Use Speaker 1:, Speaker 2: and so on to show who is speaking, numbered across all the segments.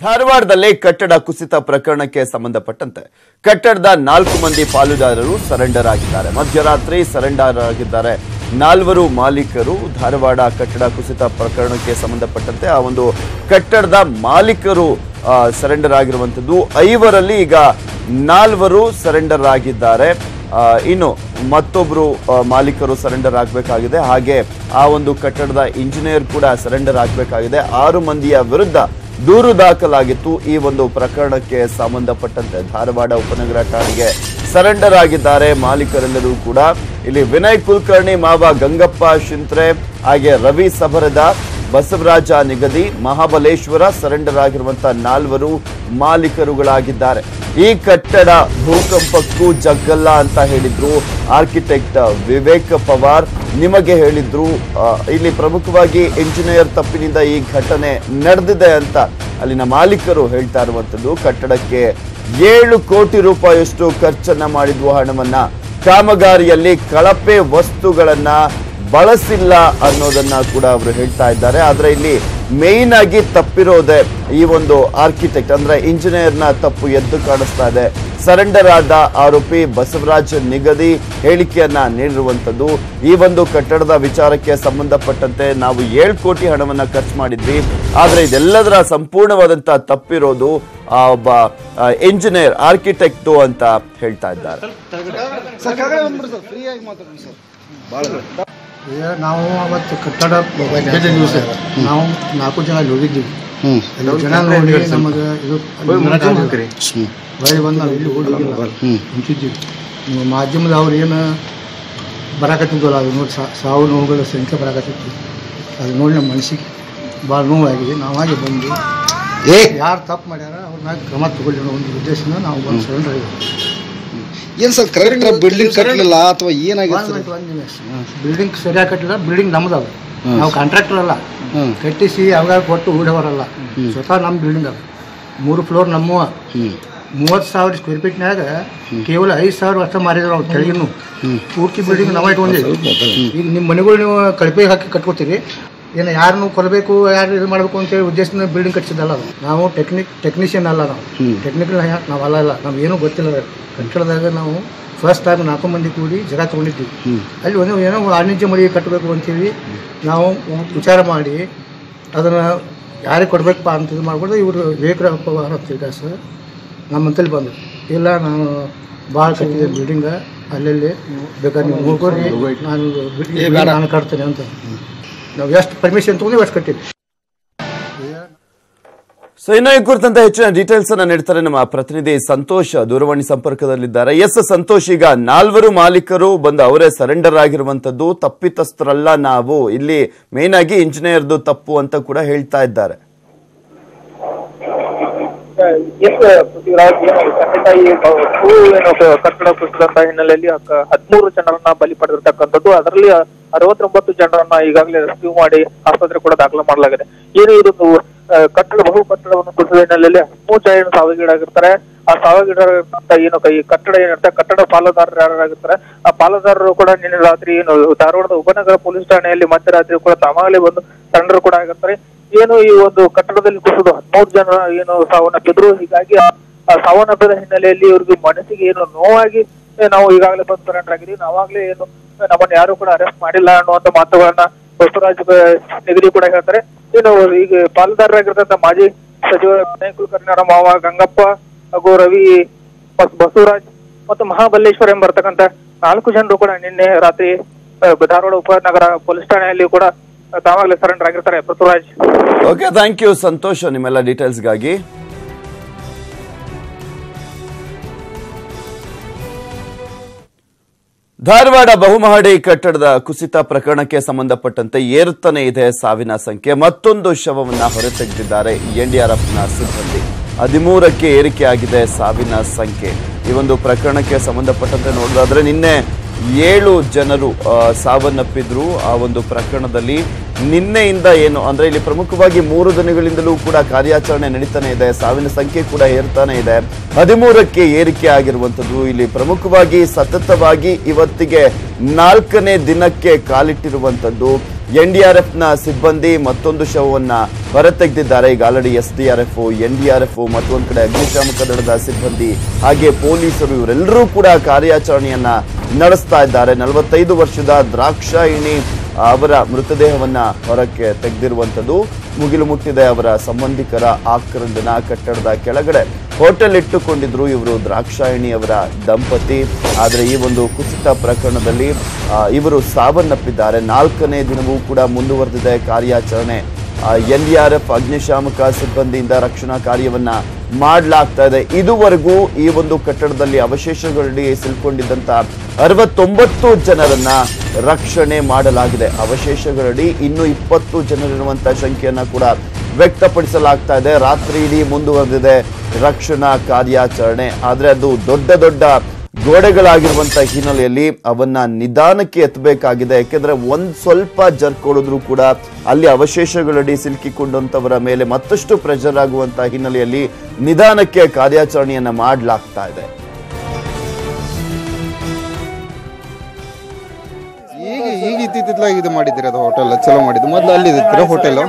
Speaker 1: ಧಾರವಾಡದಲ್ಲಿ ಕಟ್ಟಡ ಕುಸಿತ ಪ್ರಕರಣಕ್ಕೆ ಸಂಬಂಧಪಟ್ಟಂತೆ ಕಟ್ಟಡದ 4 ಮಂದಿ ಪಾಲುದಾರರು ಸರೆಂಡರ್ ಆಗಿದ್ದಾರೆ. ಮಧ್ಯರಾತ್ರಿ ಸರೆಂಡರ್ ಆಗಿದ್ದಾರೆ 4 ಮಾಲೀಕರು. ಧಾರವಾಡ ಕಟ್ಟಡ ಕುಸಿತ ಪ್ರಕರಣಕ್ಕೆ ಸಂಬಂಧಪಟ್ಟಂತೆ ಆ ಒಂದು ಕಟ್ಟಡದ ಮಾಲೀಕರು ಸರೆಂಡರ್ ಆಗಿರುವಂತದ್ದು. 5ರಲ್ಲಿ ಈಗ 4 ಸರೆಂಡರ್ ಆಗಿದ್ದಾರೆ. ಇನ್ನು ಮತ್ತೊಬ್ಬರು ಮಾಲೀಕರು ಸರೆಂಡರ್ ಆಗಬೇಕಾಗಿದೆ. ಹಾಗೆ ಆ ಒಂದು ಕಟ್ಟಡದ ಇಂಜಿನಿಯರ್ ಕೂಡ ಸರೆಂಡರ್ ಆಗಬೇಕಾಗಿದೆ. 6 ಮಂದಿಯ ವಿರುದ್ಧ ದೂರು ದಾಖಲಾಗಿತ್ತು. ಈ ಒಂದು ಪ್ರಕರಣಕ್ಕೆ ಸಂಬಂಧಪಟ್ಟಂತೆ ಧಾರವಾಡ ಉಪನಗರ ಠಾಣೆಗೆ ಸರೆಂಡರ್ ಆಗಿದ್ದಾರೆ ಮಾಲೀಕರೆಲ್ಲರೂ ಕೂಡ. ಇಲ್ಲಿ ವಿನಯ್ ಕುಲಕರ್ಣಿ ಮಾವ ಗಂಗಪ್ಪ ಶಿಂತ್ರೆ, ಹಾಗೆ ರವಿ ಸಬರದ, ಬಸವರಾಜ ನಿಗದಿ, ಮಹಾಬಲೇಶ್ವರ ಸರೆಂಡರ್ ಆಗಿರುವಂತಹ 4 ಮಾಲೀಕರುಗಳಾಗಿದ್ದಾರೆ. ಈ ಕಟ್ಟಡ ಭೂಕಂಪಕ್ಕೂ ಜಗ್ಗಲ್ಲ ಅಂತ ಹೇಳಿದ್ರು ಆರ್ಕಿಟೆಕ್ಟ್ ವಿವೇಕ್ ಪವಾರ್. ನಿಮಗೆ ಹೇಳಿದ್ರು ಇಲ್ಲಿ ಪ್ರಮುಖವಾಗಿ ಇಂಜಿನಿಯರ್ ತಪ್ಪಿನಿಂದ ಈ ಘಟನೆ ನಡೆದಿದೆ ಅಂತ ಅಲ್ಲಿನ ಮಾಲೀಕರು ಹೇಳ್ತಾ ಇರುವಂತದ್ದು. ಕಟ್ಟಡಕ್ಕೆ 7 ಕೋಟಿ ರೂಪಾಯಿಯಷ್ಟು ಖರ್ಚನ್ನ ಮಾಡಿದ್ವು ಹಣವನ್ನ. ಕಾಮಗಾರಿಯಲ್ಲಿ ಕಳಪೆ ವಸ್ತುಗಳನ್ನ ಬಳಸಿಲ್ಲ ಅನ್ನೋದನ್ನ ಕೂಡ ಅವರು ಹೇಳ್ತಾ ಇದ್ದಾರೆ. ಆದ್ರೆ ಇಲ್ಲಿ ಮೇನ್ ಆಗಿ ತಪ್ಪಿರೋದೆ ಈ ಒಂದು ಆರ್ಕಿಟೆಕ್ಟ್ ಅಂದ್ರೆ ಇಂಜಿನಿಯರ್ನ ತಪ್ಪು ಎದ್ದು ಕಾಣಿಸ್ತಾ ಇದೆ. ಸರೆಂಡರ್ ಆದ ಆರೋಪಿ ಬಸವರಾಜ್ ನಿಗದಿ ಹೇಳಿಕೆಯನ್ನ ನೀಡಿರುವಂತದ್ದು. ಈ ಒಂದು ಕಟ್ಟಡದ ವಿಚಾರಕ್ಕೆ ಸಂಬಂಧಪಟ್ಟಂತೆ ನಾವು 7 ಕೋಟಿ ಹಣವನ್ನ ಖರ್ಚು ಮಾಡಿದ್ವಿ, ಆದ್ರೆ ಇದೆಲ್ಲದರ ಸಂಪೂರ್ಣವಾದಂತಹ ತಪ್ಪಿರೋದು ಒಬ್ಬ ಇಂಜಿನಿಯರ್ ಆರ್ಕಿಟೆಕ್ಟ್ ಅಂತ ಹೇಳ್ತಾ ಇದ್ದಾರೆ.
Speaker 2: ನಾವು ಅವತ್ತು ಕಟ್ಟಡ ದಿವಸ ನಾವು 4 ಜನ ಅಲ್ಲಿ ಹೋಗಿದ್ದೀವಿ. ಜನ ನೋಡಿ ನಮಗೆ ಇದು ಬಳಿ ಬಂದು ನಾವು ಇಲ್ಲಿ ಹೋಗಿಲ್ಲ ಮುಂಚಿದ್ದೀವಿ. ಮಾಧ್ಯಮದವ್ರು ಏನು ಬರಾಕತ್ತಿದ್ವಲ್ಲ ಅದು ನೋಡಿ ಸಾವು ನೋವುಗಳ ಸಂಖ್ಯೆ ಬರಾಕತ್ತಿತ್ತು. ಅದು ನೋಡಿ ನಮ್ಮ ಮನಸ್ಸಿಗೆ ಭಾಳ ನೋವಾಗಿದೆ. ನಾವಾಗಿ ಬಂದು ಯಾರು ತಪ್ಪು ಮಾಡ್ಯಾರ ಅವ್ರ ಮ್ಯಾಗ ಕ್ರಮ ತಗೊಳ್ಳಿ ಅನ್ನೋ ಒಂದು ಉದ್ದೇಶದಿಂದ ನಾವು ಬಂದು ಸರೆಂಡರ್ ಆಗಿದ್ದೀವಿ.
Speaker 3: ಏನು ಸರ್ ಕರೆಕ್ಟ್ ಬಿಲ್ಡಿಂಗ್ ಕಟ್ಟಲಿಲ್ಲ ಅಥವಾ ಏನಾಗಿದೆ?
Speaker 2: ಬಿಲ್ಡಿಂಗ್ ಸರಿಯಾಗಿ ಕಟ್ಟಲಿಲ್ಲ. ಬಿಲ್ಡಿಂಗ್ ನಮ್ದು ಅದು, ನಾವು ಕಾಂಟ್ರಾಕ್ಟರ್ ಅಲ್ಲ, ಕಟ್ಟಿಸಿ ಅವಾಗ ಕೊಟ್ಟು ಊಡವರಲ್ಲ. ಸ್ವತಃ ನಮ್ಮ ಬಿಲ್ಡಿಂಗ್ ಅದು. 3 ಫ್ಲೋರ್ ನಮ್ಮ 30,000 ಸ್ಕ್ವೇರ್ ಫೀಟ್ನಾಗ ಕೇವಲ 5,000 ಅಷ್ಟ ಮಾರಿದ್ರು ನಾವು ಕೆಳಗಿನ್ನು. ಪೂರ್ತಿ ಬಿಲ್ಡಿಂಗ್ ನಾವು ಇಟ್ಕೊಂಡಿದ್ದೀವಿ. ಈಗ ನಿಮ್ಮ ಮನೆಗಳು ನೀವು ಕಳಪೆ ಹಾಕಿ ಕಟ್ಕೋತೀರಿ, ಏನು ಯಾರನ್ನು ಕೊಲ್ಲಬೇಕು ಯಾರು ಇದು ಮಾಡಬೇಕು ಅಂತೇಳಿ ಉದ್ದೇಶದಿಂದ ಬಿಲ್ಡಿಂಗ್ ಕಟ್ಟಿಸಿದ್ದಲ್ಲ ಅದು. ನಾವು ಟೆಕ್ನಿಷಿಯನ್ ಅಲ್ಲ, ನಾವು ಟೆಕ್ನಿಕಲ್ ನಾವು ಅಲ್ಲ. ನಮ್ಗೆ ಏನೂ ಗೊತ್ತಿಲ್ಲ. ಕಟ್ಟಡದಾಗ ನಾವು ಫಸ್ಟ್ ಟೈಮ್ 4 ಮಂದಿ ಕೂಡಿ ಜಾಗ ತೊಗೊಂಡಿದ್ವಿ. ಅಲ್ಲಿ ಏನೋ ವಾಣಿಜ್ಯ ಮಳಿಗೆ ಕಟ್ಟಬೇಕು ಅಂತೇಳಿ ನಾವು ವಿಚಾರ ಮಾಡಿ ಅದನ್ನು ಯಾರಿಗೆ ಕೊಡಬೇಕಪ್ಪ ಅಂತ ಇದು ಮಾಡ್ಕೊಂಡು ಇವರು ವಿವೇಕಪವಾರ್ ಅಂತ ಸರ್ ನಮ್ಮಂತಲ್ಲಿ ಬಂದರು. ಇಲ್ಲ ನಾನು ಭಾಳ ಕಟ್ಟಿದ್ದೆ ಬಿಲ್ಡಿಂಗ, ಅಲ್ಲಲ್ಲಿ ಬೇಕಾದ್ರೆ ನೀವು ನೋಡ್ಕೊರಿ, ನಾನು ಕಟ್ತೇನೆ ಅಂತ. ನಾವು ಎಷ್ಟು ಪರ್ಮಿಷನ್ ತೊಗೊಂಡು ಅಷ್ಟು ಕಟ್ಟಿದ್ವಿ.
Speaker 1: ಸೊ ಇನ್ನು ಈ ಕುರಿತಂತೆ ಹೆಚ್ಚಿನ ಡೀಟೇಲ್ಸ್ ಅನ್ನ ನೀಡ್ತಾರೆ ನಮ್ಮ ಪ್ರತಿನಿಧಿ ಸಂತೋಷ್ ದೂರವಾಣಿ ಸಂಪರ್ಕದಲ್ಲಿದ್ದಾರೆ. ಎಸ್ ಸಂತೋಷ್, ಈಗ 4 ಮಾಲೀಕರು ಬಂದು ಅವರೇ ಸರೆಂಡರ್ ಆಗಿರುವಂತದ್ದು. ತಪ್ಪಿತಸ್ಥರಲ್ಲ ನಾವು, ಇಲ್ಲಿ ಮೇನ್ ಆಗಿ ಇಂಜಿನಿಯರ್ದು ತಪ್ಪು ಅಂತ ಕೂಡ ಹೇಳ್ತಾ ಇದ್ದಾರೆ.
Speaker 4: ಕಟ್ಟಡ ಕುಸಿದಂತ ಹಿನ್ನೆಲೆಯಲ್ಲಿ 13 ಜನರನ್ನ ಬಲಿ ಪಡೆದಿರ್ತಕ್ಕಂಥದ್ದು. ಅದರಲ್ಲಿ 69 ಜನರನ್ನ ಈಗಾಗಲೇ ರೆಸ್ಕ್ಯೂ ಮಾಡಿ ಆಸ್ಪತ್ರೆ ಕೂಡ ದಾಖಲು ಮಾಡಲಾಗಿದೆ. ಏನು ಇದೊಂದು ಬಹು ಕಟ್ಟಡವನ್ನು ಕುಸಿದ ಹಿನ್ನೆಲೆಯಲ್ಲಿ 13 ಜನ ಸಾವಿಗೀಡಾಗಿರ್ತಾರೆ. ಆ ಸಾವಿಗೀಡಾಗಿರ್ತಂತ ಏನು ಈ ಕಟ್ಟಡ ಏನಿರುತ್ತೆ, ಕಟ್ಟಡ ಪಾಲುದಾರರು ಯಾರಾಗಿರ್ತಾರೆ, ಆ ಪಾಲುದಾರರು ಕೂಡ ನಿನ್ನೆ ರಾತ್ರಿ ಏನು ಧಾರವಾಡದ ಉಪನಗರ ಪೊಲೀಸ್ ಠಾಣೆಯಲ್ಲಿ ಮಧ್ಯರಾತ್ರಿ ಕೂಡ ತಾವಾಗಲೇ ಬಂದು ಸರೆಂಡರ್ ಕೂಡ ಆಗಿರ್ತಾರೆ. ಏನು ಈ ಒಂದು ಕಟ್ಟಡದಲ್ಲಿ ಕುಸಿದು 13 ಜನ ಏನು ಸಾವನ್ನಪ್ಪಿದ್ರು. ಹೀಗಾಗಿ ಆ ಸಾವನ್ನಪ್ಪಿದ ಹಿನ್ನೆಲೆಯಲ್ಲಿ ಇವ್ರಿಗೆ ಮನಸ್ಸಿಗೆ ಏನು ನೋವಾಗಿ ನಾವು ಈಗಾಗಲೇ ಬಂದು ಸರೆಂಡರ್ ಆಗಿದ್ದೀವಿ, ನಾವಾಗ್ಲೇ ಏನು ನಮ್ಮನ್ನು ಯಾರು ಕೂಡ ಅರೆಸ್ಟ್ ಮಾಡಿಲ್ಲ ಅನ್ನುವಂತ ಮಾತುಗಳನ್ನ ಬಸವರಾಜ್ ನಿಗದಿ ಕೂಡ ಹೇಳ್ತಾರೆ. ಏನು ಈಗ ಪಾಲುದಾರರಾಗಿರ್ತಂತ ಮಾಜಿ ಸಚಿವ ವಿನಯ್ ಕುಲಕರ್ಣಿ ಅವರ ಮಾವ ಗಂಗಪ್ಪ ಹಾಗೂ ರವಿ ಬಸವರಾಜ್ ಮತ್ತು ಮಹಾಬಲೇಶ್ವರ ಎಂಬರ್ತಕ್ಕಂಥ 4 ಜನರು ಕೂಡ ನಿನ್ನೆ ರಾತ್ರಿ ಧಾರವಾಡ ಉಪನಗರ ಪೊಲೀಸ್ ಠಾಣೆಯಲ್ಲಿ ಕೂಡ ತಾವಾಗಲೇ ಸರೆಂಡರ್ ಆಗಿರ್ತಾರೆ. Basavaraj,
Speaker 1: okay, thank you Santosh ನಿಮ್ಮೆಲ್ಲ ಡೀಟೇಲ್ಸ್ಗಾಗಿ. ಧಾರವಾಡ ಬಹುಮಹಡಿ ಕಟ್ಟಡದ ಕುಸಿತ ಪ್ರಕರಣಕ್ಕೆ ಸಂಬಂಧಪಟ್ಟಂತೆ ಏರುತ್ತಾನೆ ಇದೆ ಸಾವಿನ ಸಂಖ್ಯೆ. ಮತ್ತೊಂದು ಶವವನ್ನ ಹೊರತೆಗೆದಿದ್ದಾರೆ ಎನ್ಡಿಆರ್ಎಫ್ನ ಸಿಬ್ಬಂದಿ. 13ಕ್ಕೆ ಏರಿಕೆಯಾಗಿದೆ ಸಾವಿನ ಸಂಖ್ಯೆ. ಈ ಒಂದು ಪ್ರಕರಣಕ್ಕೆ ಸಂಬಂಧಪಟ್ಟಂತೆ ನೋಡೋದಾದ್ರೆ ನಿನ್ನೆ 7 ಜನರು ಸಾವನ್ನಪ್ಪಿದ್ರು. ಆ ಒಂದು ಪ್ರಕರಣದಲ್ಲಿ ನಿನ್ನೆಯಿಂದ ಏನು ಅಂದ್ರೆ ಇಲ್ಲಿ ಪ್ರಮುಖವಾಗಿ 3 ದಿನಗಳಿಂದಲೂ ಕೂಡ ಕಾರ್ಯಾಚರಣೆ ನಡೀತಾನೆ ಇದೆ. ಸಾವಿನ ಸಂಖ್ಯೆ ಕೂಡ ಏರ್ತಾನೆ ಇದೆ. 13ಕ್ಕೆ ಏರಿಕೆ ಆಗಿರುವಂತದ್ದು. ಇಲ್ಲಿ ಪ್ರಮುಖವಾಗಿ ಸತತವಾಗಿ ಇವತ್ತಿಗೆ 4ನೇ ದಿನಕ್ಕೆ ಕಾಲಿಟ್ಟಿರುವಂತದ್ದು. NDRFನ ಸಿಬ್ಬಂದಿ ಮತ್ತೊಂದು ಶವವನ್ನ ಹೊರತೆಗೆದಿದ್ದಾರೆ. ಈಗ ಆಲ್ರೆಡಿ SDRF, NDRF ಮತ್ತೊಂದು ಕಡೆ ಅಗ್ನಿಶಾಮಕ ದಳದ ಸಿಬ್ಬಂದಿ ಹಾಗೆ ಪೊಲೀಸರು ಇವರೆಲ್ಲರೂ ಕೂಡ ಕಾರ್ಯಾಚರಣೆಯನ್ನ ನಡೆಸ್ತಾ ಇದ್ದಾರೆ. 45 ವರ್ಷದ ದ್ರಾಕ್ಷಾಯಿಣಿ ಅವರ ಮೃತದೇಹವನ್ನ ಹೊರಕ್ಕೆ ತೆಗೆದಿರುವಂತದ್ದು. ಮುಗಿಲು ಮುಟ್ಟಿದೆ ಅವರ ಸಂಬಂಧಿಕರ ಆಕ್ರಂದನ. ಕಟ್ಟಡದ ಕೆಳಗಡೆ ಹೋಟೆಲ್ ಇಟ್ಟುಕೊಂಡಿದ್ರು ಇವರು ದ್ರಾಕ್ಷಾಯಿಣಿ ಅವರ ದಂಪತಿ. ಆದರೆ ಈ ಒಂದು ಕುಸಿತ ಪ್ರಕರಣದಲ್ಲಿ ಇವರು ಸಾವನ್ನಪ್ಪಿದ್ದಾರೆ. 4ನೇ ದಿನವೂ ಕೂಡ ಮುಂದುವರೆದಿದೆ ಕಾರ್ಯಾಚರಣೆ. NDRF ಅಗ್ನಿಶಾಮಕ ಸಿಬ್ಬಂದಿಯಿಂದ ರಕ್ಷಣಾ ಕಾರ್ಯವನ್ನ ಮಾಡಲಾಗ್ತಾ ಇದೆ. ಇದುವರೆಗೂ ಈ ಒಂದು ಕಟ್ಟಡದಲ್ಲಿ ಅವಶೇಷಗಳಡಿ ಸಿಲ್ಕೊಂಡಿದ್ದಂತ 69 ಜನರನ್ನ ರಕ್ಷಣೆ ಮಾಡಲಾಗಿದೆ. ಅವಶೇಷಗಳಡಿ ಇನ್ನು 20 ಜನರಿರುವಂತಹ ಸಂಖ್ಯೆಯನ್ನ ಕೂಡ ವ್ಯಕ್ತಪಡಿಸಲಾಗ್ತಾ ಇದೆ. ರಾತ್ರಿ ಇಡೀ ಮುಂದುವರೆದಿದೆ ರಕ್ಷಣಾ ಕಾರ್ಯಾಚರಣೆ. ಆದ್ರೆ ಅದು ದೊಡ್ಡ ದೊಡ್ಡ ಗೋಡೆಗಳಾಗಿರುವಂತಹ ಹಿನ್ನೆಲೆಯಲ್ಲಿ ಅವನ್ನ ನಿಧಾನಕ್ಕೆ ಎತ್ತಬೇಕಾಗಿದೆ. ಯಾಕೆಂದ್ರೆ ಒಂದ್ ಸ್ವಲ್ಪ ಜರ್ಕ್ ಹೊಡೆದ್ರೂ ಕೂಡ ಅಲ್ಲಿ ಅವಶೇಷಗಳಡಿ ಸಿಲುಕಿಕೊಂಡಂತವರ ಮೇಲೆ ಮತ್ತಷ್ಟು ಪ್ರೆಷರ್ ಆಗುವಂತಹ ಹಿನ್ನೆಲೆಯಲ್ಲಿ ನಿಧಾನಕ್ಕೆ ಕಾರ್ಯಾಚರಣೆಯನ್ನ ಮಾಡಲಾಗ್ತಾ ಇದೆ.
Speaker 3: ಈಗ ಇತ್ತಿತ್ತಲಾಗಿ ಇದು ಮಾಡಿದ್ದೀರಿ, ಅದು ಹೋಟೆಲ್ ಚಲೋ ಮಾಡಿದ್ದು. ಮೊದಲು ಅಲ್ಲಿ ಇರ್ತೀರ ಹೋಟೆಲ್?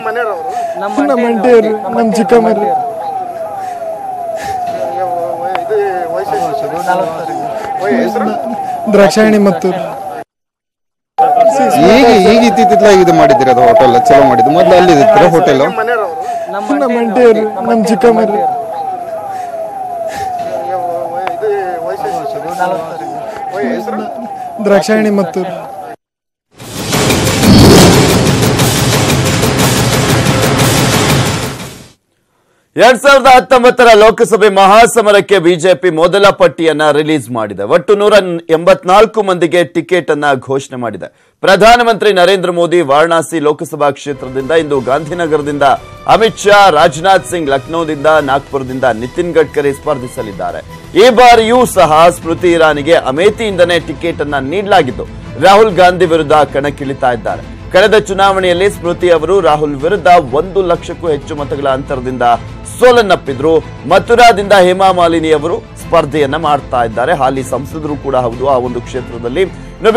Speaker 5: ನಮ್ಮ ಅಂಟಿಯರು, ನಮ್ಮ ಚಿಕ್ಕಮ್ಮರು. ದ್ರಾಕ್ಷಾಯಣಿ ಮತ್ತು
Speaker 3: ಈಗ ಇತ್ತಿತ್ತಲಾಗಿ ಇದು ಮಾಡಿದ್ದೀರಿ, ಅದು ಹೋಟೆಲ್ ಚಲೋ ಮಾಡಿದ್ದು. ಮೊದಲು ಅಲ್ಲಿ ಇರ್ತೀರ ಹೋಟೆಲ್?
Speaker 5: ನಮ್ಮ ಅಂಟಿಯರು, ನಮ್ಮ ಚಿಕ್ಕಮ್ಮರು. ದ್ರಾಕ್ಷಾಯಣಿ ಮತ್ತು
Speaker 1: 2019 ಲೋಕಸಭೆ ಮಹಾಸಮರಕ್ಕೆ ಬಿಜೆಪಿ ಮೊದಲ ಪಟ್ಟಿಯನ್ನ ರಿಲೀಸ್ ಮಾಡಿದೆ. ಒಟ್ಟು 184 ಮಂದಿಗೆ ಟಿಕೆಟ್ ಅನ್ನ ಘೋಷಣೆ ಮಾಡಿದೆ. ಪ್ರಧಾನಮಂತ್ರಿ ನರೇಂದ್ರ ಮೋದಿ ವಾರಣಾಸಿ ಲೋಕಸಭಾ ಕ್ಷೇತ್ರದಿಂದ, ಇಂದು ಗಾಂಧಿನಗರದಿಂದ ಅಮಿತ್ ಶಾ, ರಾಜನಾಥ್ ಸಿಂಗ್ ಲಕ್ನೋದಿಂದ, ನಾಗ್ಪುರದಿಂದ ನಿತಿನ್ ಗಡ್ಕರಿ ಸ್ಪರ್ಧಿಸಲಿದ್ದಾರೆ. ಈ ಬಾರಿಯೂ ಸಹ ಸ್ಮೃತಿ ಇರಾನಿಗೆ ಅಮೇಥಿಯಿಂದನೇ ಟಿಕೆಟ್ ಅನ್ನ ನೀಡಲಾಗಿದ್ದು, ರಾಹುಲ್ ಗಾಂಧಿ ವಿರುದ್ಧ ಕಣಕ್ಕಿಳಿತಾ ಇದ್ದಾರೆ. ಕಳೆದ ಚುನಾವಣೆಯಲ್ಲಿ ಸ್ಮೃತಿ ಅವರು ರಾಹುಲ್ ವಿರುದ್ಧ 1 ಲಕ್ಷಕ್ಕೂ ಹೆಚ್ಚು ಮತಗಳ ಅಂತರದಿಂದ ಸೋಲನ್ನಪ್ಪಿದ್ರು. ಮಥುರಾದಿಂದ ಹೇಮಾ ಮಾಲಿನಿ ಅವರು ಸ್ಪರ್ಧೆಯನ್ನ ಮಾಡ್ತಾ ಇದ್ದಾರೆ. ಹಾಲಿ ಸಂಸದರು ಕೂಡ ಹೌದು ಆ ಒಂದು ಕ್ಷೇತ್ರದಲ್ಲಿ.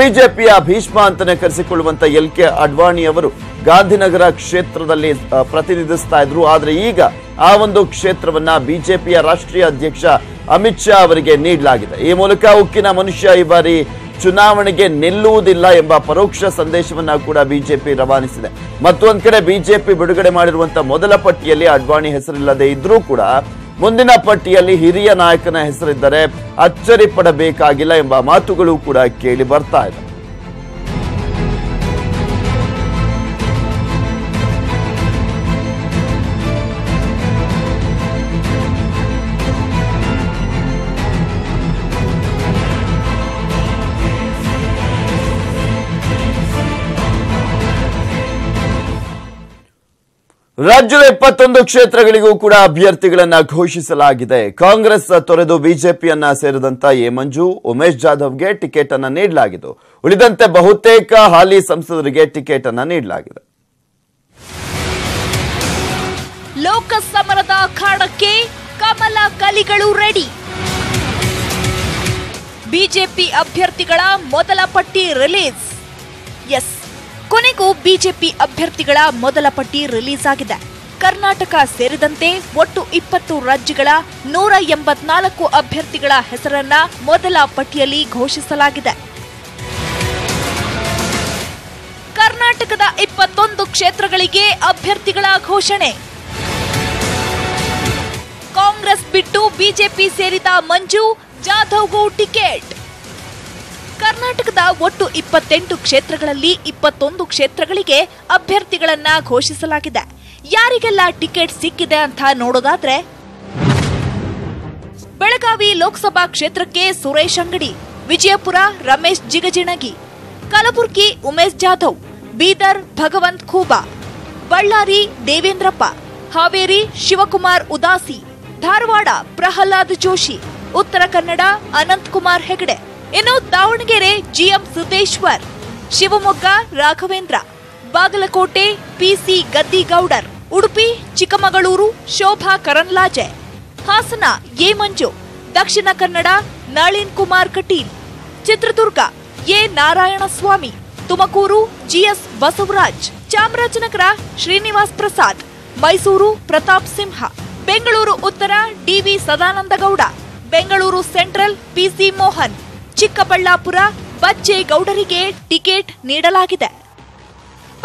Speaker 1: ಬಿಜೆಪಿಯ ಭೀಷ್ಮ ಅಂತಾನೆ ಕರೆಸಿಕೊಳ್ಳುವಂತ LK ಅಡ್ವಾಣಿ ಅವರು ಗಾಂಧಿನಗರ ಕ್ಷೇತ್ರದಲ್ಲಿ ಪ್ರತಿನಿಧಿಸ್ತಾ ಇದ್ರು. ಆದ್ರೆ ಈಗ ಆ ಒಂದು ಕ್ಷೇತ್ರವನ್ನ ಬಿಜೆಪಿಯ ರಾಷ್ಟ್ರೀಯ ಅಧ್ಯಕ್ಷ ಅಮಿತ್ ಶಾ ಅವರಿಗೆ ನೀಡಲಾಗಿದೆ. ಈ ಮೂಲಕ ಉಕ್ಕಿನ ಮನುಷ್ಯ ಈ ಬಾರಿ ಚುನಾವಣೆಗೆ ನಿಲ್ಲುವುದಿಲ್ಲ ಎಂಬ ಪರೋಕ್ಷ ಸಂದೇಶವನ್ನ ಕೂಡ ಬಿಜೆಪಿ ರವಾನಿಸಿದೆ. ಮತ್ತೊಂದು ಕಡೆ ಬಿಜೆಪಿ ಬಿಡುಗಡೆ ಮಾಡಿರುವಂತಹ ಮೊದಲ ಪಟ್ಟಿಯಲ್ಲಿ ಅಡ್ವಾಣಿ ಹೆಸರಿಲ್ಲದೆ ಇದ್ರೂ ಕೂಡ ಮುಂದಿನ ಪಟ್ಟಿಯಲ್ಲಿ ಹಿರಿಯ ನಾಯಕನ ಹೆಸರಿದ್ದರೆ ಅಚ್ಚರಿ ಪಡಬೇಕಾಗಿಲ್ಲ ಎಂಬ ಮಾತುಗಳು ಕೂಡ ಕೇಳಿ ಬರ್ತಾ ಇದೆ. ರಾಜ್ಯದ 21 ಕ್ಷೇತ್ರಗಳಿಗೂ ಕೂಡ ಅಭ್ಯರ್ಥಿಗಳನ್ನ ಘೋಷಿಸಲಾಗಿದೆ. ಕಾಂಗ್ರೆಸ್ ತೊರೆದು ಬಿಜೆಪಿಯನ್ನ ಸೇರಿದಂತ ಎ ಮಂಜು, ಉಮೇಶ್ ಜಾಧವ್ಗೆ ಟಿಕೆಟ್ ಅನ್ನ ನೀಡಲಾಗಿದ್ದು, ಉಳಿದಂತೆ ಬಹುತೇಕ ಹಾಲಿ ಸಂಸದರಿಗೆ ಟಿಕೆಟ್ ಅನ್ನ ನೀಡಲಾಗಿದೆ.
Speaker 6: ಲೋಕಸಮರದ ಅಖಾಡಕ್ಕೆ ಕಮಲ ಕಲಿಗಳು ರೆಡಿ. ಬಿಜೆಪಿ ಅಭ್ಯರ್ಥಿಗಳ ಮೊದಲ ಪಟ್ಟಿ ರಿಲೀಸ್. ಎಸ್, ಕೊನೆಗೂ ಬಿಜೆಪಿ ಅಭ್ಯರ್ಥಿಗಳ ಮೊದಲ ಪಟ್ಟಿ ರಿಲೀಸ್ ಆಗಿದೆ. ಕರ್ನಾಟಕ ಸೇರಿದಂತೆ ಒಟ್ಟು 20 ರಾಜ್ಯಗಳ 184 ಅಭ್ಯರ್ಥಿಗಳ ಹೆಸರನ್ನ ಮೊದಲ ಪಟ್ಟಿಯಲ್ಲಿ ಘೋಷಿಸಲಾಗಿದೆ. ಕರ್ನಾಟಕದ 21 ಕ್ಷೇತ್ರಗಳಿಗೆ ಅಭ್ಯರ್ಥಿಗಳ ಘೋಷಣೆ. ಕಾಂಗ್ರೆಸ್ ಬಿಟ್ಟು ಬಿಜೆಪಿ ಸೇರಿದ ಮಂಜು, ಜಾಧವ್ಗೂ ಟಿಕೆಟ್. ಕರ್ನಾಟಕದ ಒಟ್ಟು 28 ಕ್ಷೇತ್ರಗಳಲ್ಲಿ 21 ಕ್ಷೇತ್ರಗಳಿಗೆ ಅಭ್ಯರ್ಥಿಗಳನ್ನ ಘೋಷಿಸಲಾಗಿದೆ. ಯಾರಿಗೆಲ್ಲ ಟಿಕೆಟ್ ಸಿಕ್ಕಿದೆ ಅಂತ ನೋಡೋದಾದ್ರೆ, ಬೆಳಗಾವಿ ಲೋಕಸಭಾ ಕ್ಷೇತ್ರಕ್ಕೆ ಸುರೇಶ್ ಅಂಗಡಿ, ವಿಜಯಪುರ ರಮೇಶ್ ಜಿಗಜಿಣಗಿ, ಕಲಬುರಗಿ ಉಮೇಶ್ ಜಾಧವ್, ಬೀದರ್ ಭಗವಂತ್ ಖೂಬಾ, ಬಳ್ಳಾರಿ ದೇವೇಂದ್ರಪ್ಪ, ಹಾವೇರಿ ಶಿವಕುಮಾರ್ ಉದಾಸಿ, ಧಾರವಾಡ ಪ್ರಹ್ಲಾದ್ ಜೋಶಿ, ಉತ್ತರ ಕನ್ನಡ ಅನಂತ್ ಕುಮಾರ್ ಹೆಗಡೆ, ಇನ್ನು Davanagere GM Siddeshwar, Shivamogga Raghavendra, Bagalkot PC Gaddigoudar, Udupi Chikkamagaluru Shobha Karandlaje, Hassan A Manju, Dakshina Kannada Nalin Kumar Kateel, Chitradurga A Narayanaswamy, Tumakuru GS Basavaraj, Chamarajanagar Srinivas Prasad, Mysuru Pratap Simha, Bengaluru ಉತ್ತರ DV Sadanandagowda, Bengaluru central PC Mohan, Chikkaballapur ಬಚ್ಚೇಗೌಡರಿಗೆ ಟಿಕೆಟ್ ನೀಡಲಾಗಿದೆ.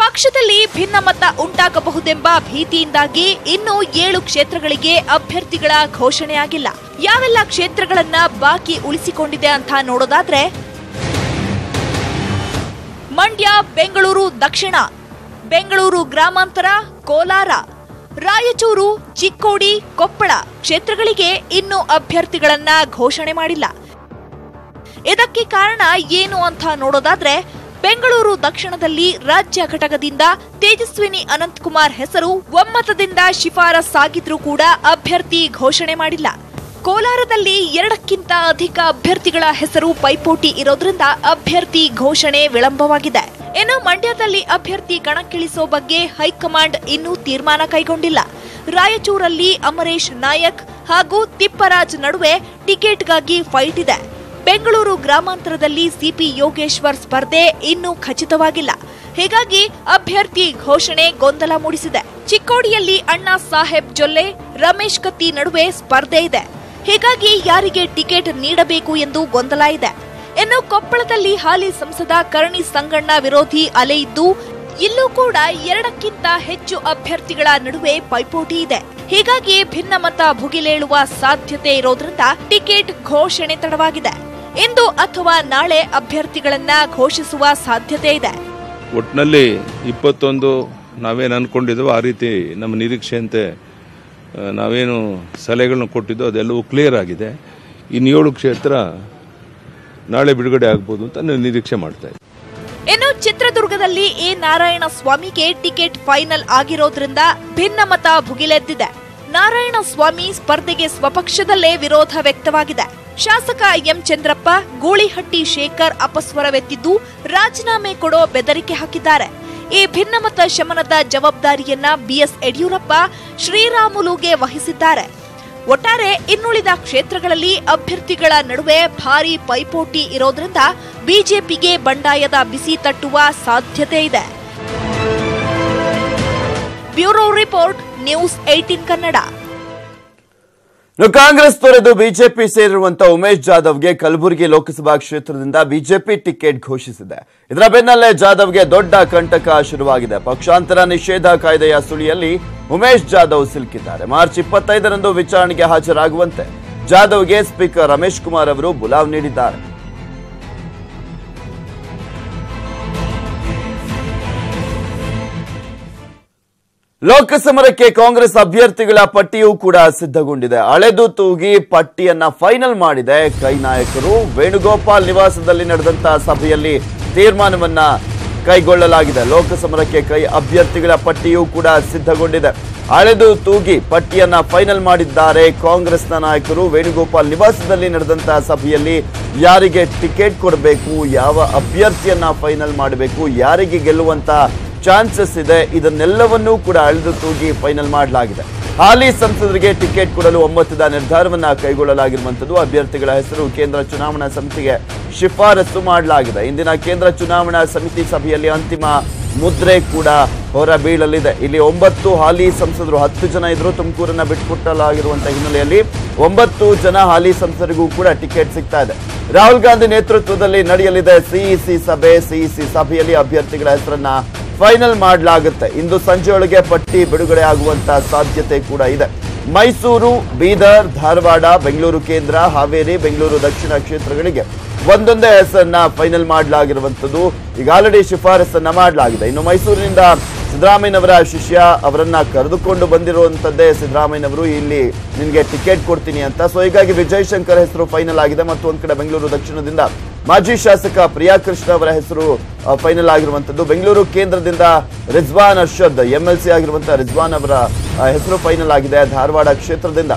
Speaker 6: ಪಕ್ಷದಲ್ಲಿ ಭಿನ್ನಮತ ಉಂಟಾಗಬಹುದೆಂಬ ಭೀತಿಯಿಂದಾಗಿ ಇನ್ನೂ 7 ಕ್ಷೇತ್ರಗಳಿಗೆ ಅಭ್ಯರ್ಥಿಗಳ ಘೋಷಣೆಯಾಗಿಲ್ಲ. ಯಾವೆಲ್ಲ ಕ್ಷೇತ್ರಗಳನ್ನ ಬಾಕಿ ಉಳಿಸಿಕೊಂಡಿದೆ ಅಂತ ನೋಡೋದಾದ್ರೆ, ಮಂಡ್ಯ, ಬೆಂಗಳೂರು ದಕ್ಷಿಣ, ಬೆಂಗಳೂರು ಗ್ರಾಮಾಂತರ, ಕೋಲಾರ, ರಾಯಚೂರು, ಚಿಕ್ಕೋಡಿ, ಕೊಪ್ಪಳ ಕ್ಷೇತ್ರಗಳಿಗೆ ಇನ್ನೂ ಅಭ್ಯರ್ಥಿಗಳನ್ನ ಘೋಷಣೆ ಮಾಡಿಲ್ಲ. ಇದಕ್ಕೆ ಕಾರಣ ಏನು ಅಂತ ನೋಡೋದಾದ್ರೆ, ಬೆಂಗಳೂರು ದಕ್ಷಿಣದಲ್ಲಿ ರಾಜ್ಯ ಘಟಕದಿಂದ ತೇಜಸ್ವಿನಿ ಅನಂತಕುಮಾರ್ ಹೆಸರು ಒಮ್ಮತದಿಂದ ಶಿಫಾರಸ್ಸಾಗಿದ್ರೂ ಕೂಡ ಅಭ್ಯರ್ಥಿ ಘೋಷಣೆ ಮಾಡಿಲ್ಲ. ಕೋಲಾರದಲ್ಲಿ 2ಕ್ಕಿಂತ ಅಧಿಕ ಅಭ್ಯರ್ಥಿಗಳ ಹೆಸರು ಪೈಪೋಟಿ ಇರೋದ್ರಿಂದ ಅಭ್ಯರ್ಥಿ ಘೋಷಣೆ ವಿಳಂಬವಾಗಿದೆ. ಇನ್ನು ಮಂಡ್ಯದಲ್ಲಿ ಅಭ್ಯರ್ಥಿ ಕಣಕ್ಕಿಳಿಸೋ ಬಗ್ಗೆ ಹೈಕಮಾಂಡ್ ಇನ್ನೂ ತೀರ್ಮಾನ ಕೈಗೊಂಡಿಲ್ಲ. ರಾಯಚೂರಲ್ಲಿ ಅಮರೇಶ್ ನಾಯಕ್ ಹಾಗೂ ತಿಪ್ಪರಾಜ್ ನಡುವೆ ಟಿಕೆಟ್ಗಾಗಿ ಫೈಟ್ ಇದೆ. ಬೆಂಗಳೂರು ಗ್ರಾಮಾಂತರದಲ್ಲಿ ಸಿಪಿ ಯೋಗೇಶ್ವರ್ ಸ್ಪರ್ಧೆ ಇನ್ನೂ ಖಚಿತವಾಗಿಲ್ಲ. ಹೀಗಾಗಿ ಅಭ್ಯರ್ಥಿ ಘೋಷಣೆ ಗೊಂದಲ ಮೂಡಿಸಿದೆ. ಚಿಕ್ಕೋಡಿಯಲ್ಲಿ ಅಣ್ಣಾ ಸಾಹೇಬ್ ಜೊಲ್ಲೆ, ರಮೇಶ್ ಕತ್ತಿ ನಡುವೆ ಸ್ಪರ್ಧೆ ಇದೆ. ಹೀಗಾಗಿ ಯಾರಿಗೆ ಟಿಕೆಟ್ ನೀಡಬೇಕು ಎಂದು ಗೊಂದಲ ಇದೆ. ಇನ್ನು ಕೊಪ್ಪಳದಲ್ಲಿ ಹಾಲಿ ಸಂಸದ ಕರಣಿ ಸಂಗಣ್ಣ ವಿರೋಧಿ ಅಲೆ ಇದ್ದು, ಇಲ್ಲೂ ಕೂಡ 2ಕ್ಕಿಂತ ಹೆಚ್ಚು ಅಭ್ಯರ್ಥಿಗಳ ನಡುವೆ ಪೈಪೋಟಿ ಇದೆ. ಹೀಗಾಗಿ ಭಿನ್ನಮತ ಭುಗಿಲೇಳುವ ಸಾಧ್ಯತೆ ಇರೋದ್ರಿಂದ ಟಿಕೆಟ್ ಘೋಷಣೆ ತಡವಾಗಿದೆ. ಇಂದು ಅಥವಾ ನಾಳೆ ಅಭ್ಯರ್ಥಿಗಳನ್ನ ಘೋಷಿಸುವ ಸಾಧ್ಯತೆ ಇದೆ.
Speaker 7: ಒಟ್ಟಿನಲ್ಲಿ 21 ನಾವೇನು ಅನ್ಕೊಂಡಿದ್ವೋ ಆ ರೀತಿ ನಮ್ಮ ನಿರೀಕ್ಷೆಯಂತೆ ನಾವೇನು ಸಲಹೆಗಳನ್ನ ಕೊಟ್ಟಿದ್ದೋ ಅದೆಲ್ಲವೂ ಕ್ಲಿಯರ್ ಆಗಿದೆ. ಇನ್ನು 7 ಕ್ಷೇತ್ರ ನಾಳೆ ಬಿಡುಗಡೆ ಆಗ್ಬೋದು ಅಂತ ನಿರೀಕ್ಷೆ ಮಾಡ್ತಾ ಇದ್ದೀವಿ.
Speaker 6: ಇನ್ನು ಚಿತ್ರದುರ್ಗದಲ್ಲಿ ಎ ನಾರಾಯಣ ಸ್ವಾಮಿಗೆ ಟಿಕೆಟ್ ಫೈನಲ್ ಆಗಿರೋದ್ರಿಂದ ಭಿನ್ನಮತ ಭುಗಿಲೆದ್ದಿದೆ. ನಾರಾಯಣ ಸ್ವಾಮಿ ಸ್ಪರ್ಧೆಗೆ ಸ್ವಪಕ್ಷದಲ್ಲೇ ವಿರೋಧ ವ್ಯಕ್ತವಾಗಿದೆ. ಶಾಸಕ ಎಂ ಚಂದ್ರಪ್ಪ, ಗೂಳಿಹಟ್ಟಿ ಶೇಖರ್ ಅಪಸ್ವರವೆತ್ತಿದ್ದು ರಾಜೀನಾಮೆ ಕೊಡೋ ಬೆದರಿಕೆ ಹಾಕಿದ್ದಾರೆ. ಈ ಭಿನ್ನಮತ ಶಮನದ ಜವಾಬ್ದಾರಿಯನ್ನ ಬಿಎಸ್ ಯಡಿಯೂರಪ್ಪ ಶ್ರೀರಾಮುಲುಗೆ ವಹಿಸಿದ್ದಾರೆ. ಒಟ್ಟಾರೆ ಇನ್ನುಳಿದ ಕ್ಷೇತ್ರಗಳಲ್ಲಿ ಅಭ್ಯರ್ಥಿಗಳ ನಡುವೆ ಭಾರೀ ಪೈಪೋಟಿ ಇರೋದ್ರಿಂದ ಬಿಜೆಪಿಗೆ ಬಂಡಾಯದ ಬಿಸಿ ತಟ್ಟುವ ಸಾಧ್ಯತೆ ಇದೆ. Bureau report, news 18 Kannada.
Speaker 1: Congress ತೊರೆದು ಬಿಜೆಪಿ ಸೇರಿರುವಂತಹ ಉಮೇಶ್ ಜಾಧವ್ಗೆ ಕಲಬುರಗಿ ಲೋಕಸಭಾ ಕ್ಷೇತ್ರದಿಂದ ಬಿಜೆಪಿ ಟಿಕೆಟ್ ಘೋಷಿಸಿದೆ. ಇದರ ಬೆನ್ನಲ್ಲೇ ಜಾಧವ್ಗೆ ದೊಡ್ಡ ಕಂಟಕ ಶುರುವಾಗಿದೆ. ಪಕ್ಷಾಂತರ ನಿಷೇಧ ಕಾಯ್ದೆಯ ಸುಳಿಯಲ್ಲಿ ಉಮೇಶ್ ಜಾಧವ್ ಸಿಲುಕಿದ್ದಾರೆ. ಮಾರ್ಚ್ 25ರಂದು ವಿಚಾರಣೆಗೆ ಹಾಜರಾಗುವಂತೆ ಜಾಧವ್ಗೆ ಸ್ಪೀಕರ್ ರಮೇಶ್ ಕುಮಾರ್ ಅವರು ಬುಲಾವ್ ನೀಡಿದ್ದಾರೆ. ಲೋಕಸಮರಕ್ಕೆ ಕಾಂಗ್ರೆಸ್ ಅಭ್ಯರ್ಥಿಗಳ ಪಟ್ಟಿಯೂ ಕೂಡ ಸಿದ್ಧಗೊಂಡಿದೆ. ಅಳೆದು ತೂಗಿ ಪಟ್ಟಿಯನ್ನ ಫೈನಲ್ ಮಾಡಿದೆ ಕೈ ನಾಯಕರು. ವೇಣುಗೋಪಾಲ್ ನಿವಾಸದಲ್ಲಿ ನಡೆದಂತಹ ಸಭೆಯಲ್ಲಿ ತೀರ್ಮಾನವನ್ನ ಕೈಗೊಳ್ಳಲಾಗಿದೆ. ಲೋಕಸಮರಕ್ಕೆ ಕೈ ಅಭ್ಯರ್ಥಿಗಳ ಪಟ್ಟಿಯೂ ಕೂಡ ಸಿದ್ಧಗೊಂಡಿದೆ. ಅಳೆದು ತೂಗಿ ಪಟ್ಟಿಯನ್ನ ಫೈನಲ್ ಮಾಡಿದ್ದಾರೆ ಕಾಂಗ್ರೆಸ್ನ ನಾಯಕರು. ವೇಣುಗೋಪಾಲ್ ನಿವಾಸದಲ್ಲಿ ನಡೆದಂತಹ ಸಭೆಯಲ್ಲಿ ಯಾರಿಗೆ ಟಿಕೆಟ್ ಕೊಡಬೇಕು, ಯಾವ ಅಭ್ಯರ್ಥಿಯನ್ನ ಫೈನಲ್ ಮಾಡಬೇಕು, ಯಾರಿಗೆ ಗೆಲ್ಲುವಂತ ಚಾನ್ಸಸ್ ಇದೆ, ಇದನ್ನೆಲ್ಲವನ್ನೂ ಕೂಡ ಅಳೆದು ತೂಗಿ ಫೈನಲ್ ಮಾಡಲಾಗಿದೆ. ಹಾಲಿ ಸಂಸದರಿಗೆ ಟಿಕೆಟ್ ಕೊಡಲು ಒಮ್ಮತದ ನಿರ್ಧಾರವನ್ನ ಕೈಗೊಳ್ಳಲಾಗಿರುವಂತದ್ದು. ಅಭ್ಯರ್ಥಿಗಳ ಹೆಸರು ಕೇಂದ್ರ ಚುನಾವಣಾ ಸಮಿತಿಗೆ ಶಿಫಾರಸು ಮಾಡಲಾಗಿದೆ. ಇಂದಿನ ಕೇಂದ್ರ ಚುನಾವಣಾ ಸಮಿತಿ ಸಭೆಯಲ್ಲಿ ಅಂತಿಮ ಮುದ್ರೆ ಕೂಡ ಹೊರಬೀಳಲಿದೆ. ಇಲ್ಲಿ 9 ಹಾಲಿ ಸಂಸದರು, 10 ಜನ ಇದ್ರು. ತುಮಕೂರನ್ನ ಬಿಟ್ಟುಕೊಟ್ಟಲಾಗಿರುವಂತಹ ಹಿನ್ನೆಲೆಯಲ್ಲಿ 9 ಜನ ಹಾಲಿ ಸಂಸದರಿಗೂ ಕೂಡ ಟಿಕೆಟ್ ಸಿಗ್ತಾ ಇದೆ. ರಾಹುಲ್ ಗಾಂಧಿ ನೇತೃತ್ವದಲ್ಲಿ ನಡೆಯಲಿದೆ ಸಿಇಸಿ ಸಭೆ. ಸಿಇಸಿ ಸಭೆಯಲ್ಲಿ ಅಭ್ಯರ್ಥಿಗಳ ಹೆಸರನ್ನ ಫೈನಲ್ ಮಾಡಲಾಗುತ್ತೆ. ಇಂದು ಸಂಜೆಯೊಳಗೆ ಪಟ್ಟಿ ಬಿಡುಗಡೆ ಆಗುವಂತಹ ಸಾಧ್ಯತೆ ಕೂಡ ಇದೆ. ಮೈಸೂರು, ಬೀದರ್, ಧಾರವಾಡ, ಬೆಂಗಳೂರು ಕೇಂದ್ರ, ಹಾವೇರಿ, ಬೆಂಗಳೂರು ದಕ್ಷಿಣ ಕ್ಷೇತ್ರಗಳಿಗೆ ಒಂದೊಂದೇ ಹೆಸರನ್ನ ಫೈನಲ್ ಮಾಡಲಾಗಿರುವಂತದ್ದು. ಈಗ ಆಲ್ರೆಡಿ ಶಿಫಾರಸನ್ನ ಮಾಡಲಾಗಿದೆ. ಇನ್ನು ಮೈಸೂರಿನಿಂದ ಸಿದ್ದರಾಮಯ್ಯನವರ ಶಿಷ್ಯ ಅವರನ್ನ ಕರೆದುಕೊಂಡು ಬಂದಿರುವಂತದ್ದೇ ಸಿದ್ದರಾಮಯ್ಯನವರು, ಇಲ್ಲಿ ನಿನ್ಗೆ ಟಿಕೆಟ್ ಕೊಡ್ತೀನಿ ಅಂತ. ಸೊ ಹೀಗಾಗಿ ವಿಜಯ್ ಶಂಕರ್ ಹೆಸರು ಫೈನಲ್ ಆಗಿದೆ. ಮತ್ತು ಒಂದ್ ಕಡೆ ಬೆಂಗಳೂರು ದಕ್ಷಿಣದಿಂದ ಮಾಜಿ ಶಾಸಕ ಪ್ರಿಯಾಕೃಷ್ಣ ಅವರ ಹೆಸರು ಫೈನಲ್ ಆಗಿರುವಂತದ್ದು. ಬೆಂಗಳೂರು ಕೇಂದ್ರದಿಂದ ರಿಜ್ವಾನ್ ಅರ್ಷದ್, ಎಂಎಲ್ಸಿ ಆಗಿರುವಂತಹ ರಿಜ್ವಾನ್ ಅವರ ಹೆಸರು ಫೈನಲ್ ಆಗಿದೆ. ಧಾರವಾಡ ಕ್ಷೇತ್ರದಿಂದ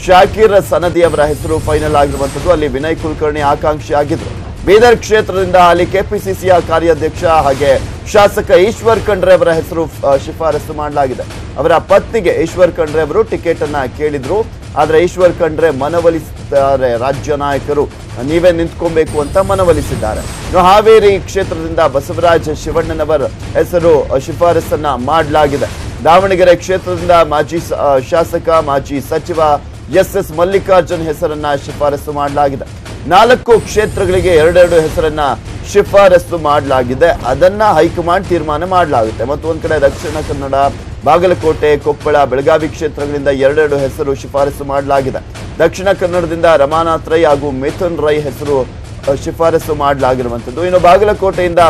Speaker 1: ಶಾಕಿರ್ ಸನದಿ ಅವರ ಹೆಸರು ಫೈನಲ್ ಆಗಿರುವಂತದ್ದು. ಅಲ್ಲಿ ವಿನಯ್ ಕುಲಕರ್ಣಿ ಆಕಾಂಕ್ಷಿ ಆಗಿದ್ರು. ಬೀದರ್ ಕ್ಷೇತ್ರದಿಂದ ಹಾಲಿ ಕೆಪಿಸಿಸಿಯ ಕಾರ್ಯಾಧ್ಯಕ್ಷ ಹಾಗೆ ಶಾಸಕ ಈಶ್ವರ್ ಖಂಡ್ರೆ ಅವರ ಹೆಸರು ಶಿಫಾರಸು ಮಾಡಲಾಗಿದೆ. ಅವರ ಪತ್ನಿಗೆ ಈಶ್ವರ್ ಖಂಡ್ರೆ ಅವರು ಟಿಕೆಟ್ ಅನ್ನ ಕೇಳಿದ್ರು. ಆದ್ರೆ ಈಶ್ವರ್ ಖಂಡ್ರೆ ಮನವೊಲಿಸಿದ್ದಾರೆ. ರಾಜ್ಯ ನಾಯಕರು ನೀವೇ ನಿಂತ್ಕೊಬೇಕು ಅಂತ ಮನವೊಲಿಸಿದ್ದಾರೆ. ಹಾವೇರಿ ಕ್ಷೇತ್ರದಿಂದ ಬಸವರಾಜ ಶಿವಣ್ಣನವರ ಹೆಸರು ಶಿಫಾರಸನ್ನ ಮಾಡಲಾಗಿದೆ. ದಾವಣಗೆರೆ ಕ್ಷೇತ್ರದಿಂದ ಮಾಜಿ ಶಾಸಕ ಮಾಜಿ ಸಚಿವ ಎಸ್ ಮಲ್ಲಿಕಾರ್ಜುನ್ ಹೆಸರನ್ನ ಶಿಫಾರಸು ಮಾಡಲಾಗಿದೆ. 4 ಕ್ಷೇತ್ರಗಳಿಗೆ 2 ಹೆಸರನ್ನ ಶಿಫಾರಸು ಮಾಡಲಾಗಿದೆ. ಅದನ್ನ ಹೈಕಮಾಂಡ್ ತೀರ್ಮಾನ ಮಾಡಲಾಗುತ್ತೆ. ಮತ್ತು ಒಂದ್ ಕಡೆ ದಕ್ಷಿಣ ಕನ್ನಡ, ಬಾಗಲಕೋಟೆ, ಕೊಪ್ಪಳ, ಬೆಳಗಾವಿ ಕ್ಷೇತ್ರಗಳಿಂದ 2 ಹೆಸರು ಶಿಫಾರಸು ಮಾಡಲಾಗಿದೆ. ದಕ್ಷಿಣ ಕನ್ನಡದಿಂದ ರಮಾನಾಥ್ ರೈ ಹಾಗೂ ಮಿಥುನ್ ರೈ ಹೆಸರು ಶಿಫಾರಸು ಮಾಡಲಾಗಿರುವಂತದ್ದು. ಇನ್ನು ಬಾಗಲಕೋಟೆಯಿಂದ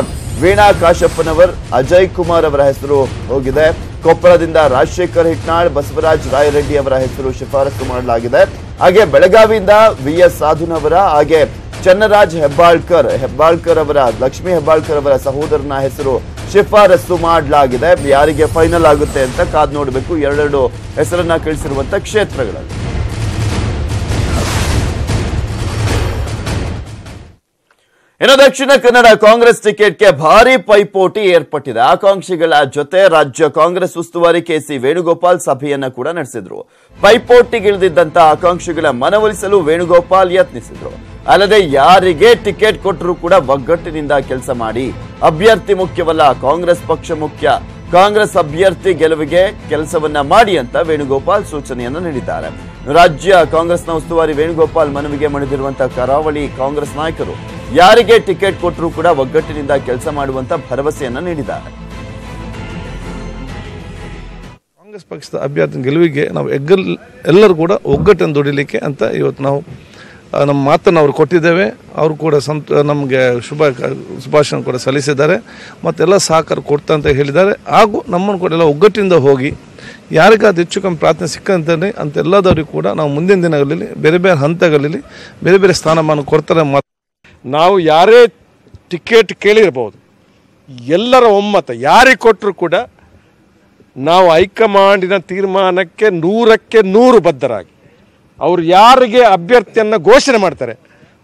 Speaker 1: ವೀಣಾ ಕಾಶಪ್ಪನವರ್, ಅಜಯ್ ಕುಮಾರ್ ಅವರ ಹೆಸರು ಹೋಗಿದೆ. ಕೊಪ್ಪಳದಿಂದ ರಾಜಶೇಖರ್ ಹಿಟ್ನಾಳ್, ಬಸವರಾಜ್ ರಾಯರೆಡ್ಡಿ ಅವರ ಹೆಸರು ಶಿಫಾರಸು ಮಾಡಲಾಗಿದೆ. ಹಾಗೆ ಬೆಳಗಾವಿಯಿಂದ ವಿಎಸ್ ಸಾಧುನವರ ಹಾಗೆ ಚನ್ನರಾಜ್ ಹೆಬ್ಬಾಳ್ಕರ್ ಅವರ ಲಕ್ಷ್ಮೀ ಹೆಬ್ಬಾಳ್ಕರ್ ಅವರ ಸಹೋದರನ ಹೆಸರು ಶಿಫಾರಸು ಮಾಡಲಾಗಿದೆ. ಯಾರಿಗೆ ಫೈನಲ್ ಆಗುತ್ತೆ ಅಂತ ಕಾದ್ ನೋಡಬೇಕು. 2 ಹೆಸರನ್ನ ಕಳಿಸಿರುವಂತ ಕ್ಷೇತ್ರಗಳಲ್ಲಿ ಇನ್ನು ದಕ್ಷಿಣ ಕನ್ನಡ ಕಾಂಗ್ರೆಸ್ ಟಿಕೆಟ್ಗೆ ಭಾರಿ ಪೈಪೋಟಿ ಏರ್ಪಟ್ಟಿದೆ. ಆಕಾಂಕ್ಷಿಗಳ ಜೊತೆ ರಾಜ್ಯ ಕಾಂಗ್ರೆಸ್ ಉಸ್ತುವಾರಿ ಕೆಸಿ ವೇಣುಗೋಪಾಲ್ ಸಭೆಯನ್ನ ಕೂಡ ನಡೆಸಿದ್ರು. ಪೈಪೋಟಿಗಿಳಿದಿದ್ದಂತ ಆಕಾಂಕ್ಷಿಗಳ ಮನವೊಲಿಸಲು ವೇಣುಗೋಪಾಲ್ ಯತ್ನಿಸಿದ್ರು. ಅಲ್ಲದೆ ಯಾರಿಗೆ ಟಿಕೆಟ್ ಕೊಟ್ಟರೂ ಕೂಡ ಒಗ್ಗಟ್ಟಿನಿಂದ ಕೆಲಸ ಮಾಡಿ, ಅಭ್ಯರ್ಥಿ ಮುಖ್ಯವಲ್ಲ, ಕಾಂಗ್ರೆಸ್ ಪಕ್ಷ ಮುಖ್ಯ, ಕಾಂಗ್ರೆಸ್ ಅಭ್ಯರ್ಥಿ ಗೆಲುವಿಗೆ ಕೆಲಸವನ್ನ ಮಾಡಿ ಅಂತ ವೇಣುಗೋಪಾಲ್ ಸೂಚನೆಯನ್ನು ನೀಡಿದ್ದಾರೆ. ರಾಜ್ಯ ಕಾಂಗ್ರೆಸ್ನ ಉಸ್ತುವಾರಿ ವೇಣುಗೋಪಾಲ್ ಮನವಿಗೆ ಮಣಿದಿರುವಂತಹ ಕರಾವಳಿ ಕಾಂಗ್ರೆಸ್ ನಾಯಕರು ಯಾರಿಗೆ ಟಿಕೆಟ್ ಕೊಟ್ಟರೂ ಕೂಡ ಒಗ್ಗಟ್ಟಿನಿಂದ ಕೆಲಸ ಮಾಡುವಂತ ಭರವಸೆಯನ್ನ ನೀಡಿದ್ದಾರೆ.
Speaker 7: ಕಾಂಗ್ರೆಸ್ ಪಕ್ಷದ ಅಭ್ಯರ್ಥಿ ಗೆಲುವಿಗೆ ನಾವು ಎಲ್ಲರೂ ಕೂಡ ಒಗ್ಗಟ್ಟನ್ನು ದುಡಿಲಿಕ್ಕೆ ಅಂತ ಇವತ್ತು ನಾವು ನಮ್ಮ ಮಾತನ್ನು ಅವರು ಕೊಟ್ಟಿದ್ದೇವೆ. ಅವರು ಕೂಡ ನಮಗೆ ಶುಭಾಶಯ ಕೂಡ ಸಲ್ಲಿಸಿದ್ದಾರೆ. ಮತ್ತೆಲ್ಲ ಸಹಕಾರ ಕೊಡ್ತಾ ಅಂತ ಹೇಳಿದ್ದಾರೆ. ಹಾಗೂ ನಮ್ಮನ್ನು ಕೂಡ ಎಲ್ಲ ಒಗ್ಗಟ್ಟಿನಿಂದ ಹೋಗಿ ಯಾರಿಗಾದ ಹೆಚ್ಚು ಕಮ್ಮಿ ಪ್ರಾರ್ಥನೆ ಸಿಕ್ಕಂತಾನೆ ಅಂತೆಲ್ಲದವರಿಗೂ ಕೂಡ ನಾವು ಮುಂದಿನ ದಿನಗಳಲ್ಲಿ ಬೇರೆ ಬೇರೆ ಹಂತಗಳಲ್ಲಿ ಬೇರೆ ಬೇರೆ ಸ್ಥಾನಮಾನ ಕೊಡ್ತಾರೆ.
Speaker 8: ನಾವು ಯಾರೇ ಟಿಕೆಟ್ ಕೇಳಿರ್ಬೋದು, ಎಲ್ಲರ ಒಮ್ಮತ ಯಾರಿಗೆ ಕೊಟ್ಟರು ಕೂಡ ನಾವು ಹೈಕಮಾಂಡಿನ ತೀರ್ಮಾನಕ್ಕೆ 100ಕ್ಕೆ 100 ಬದ್ಧರಾಗಿ ಅವರು ಯಾರಿಗೆ ಅಭ್ಯರ್ಥಿಯನ್ನು ಘೋಷಣೆ ಮಾಡ್ತಾರೆ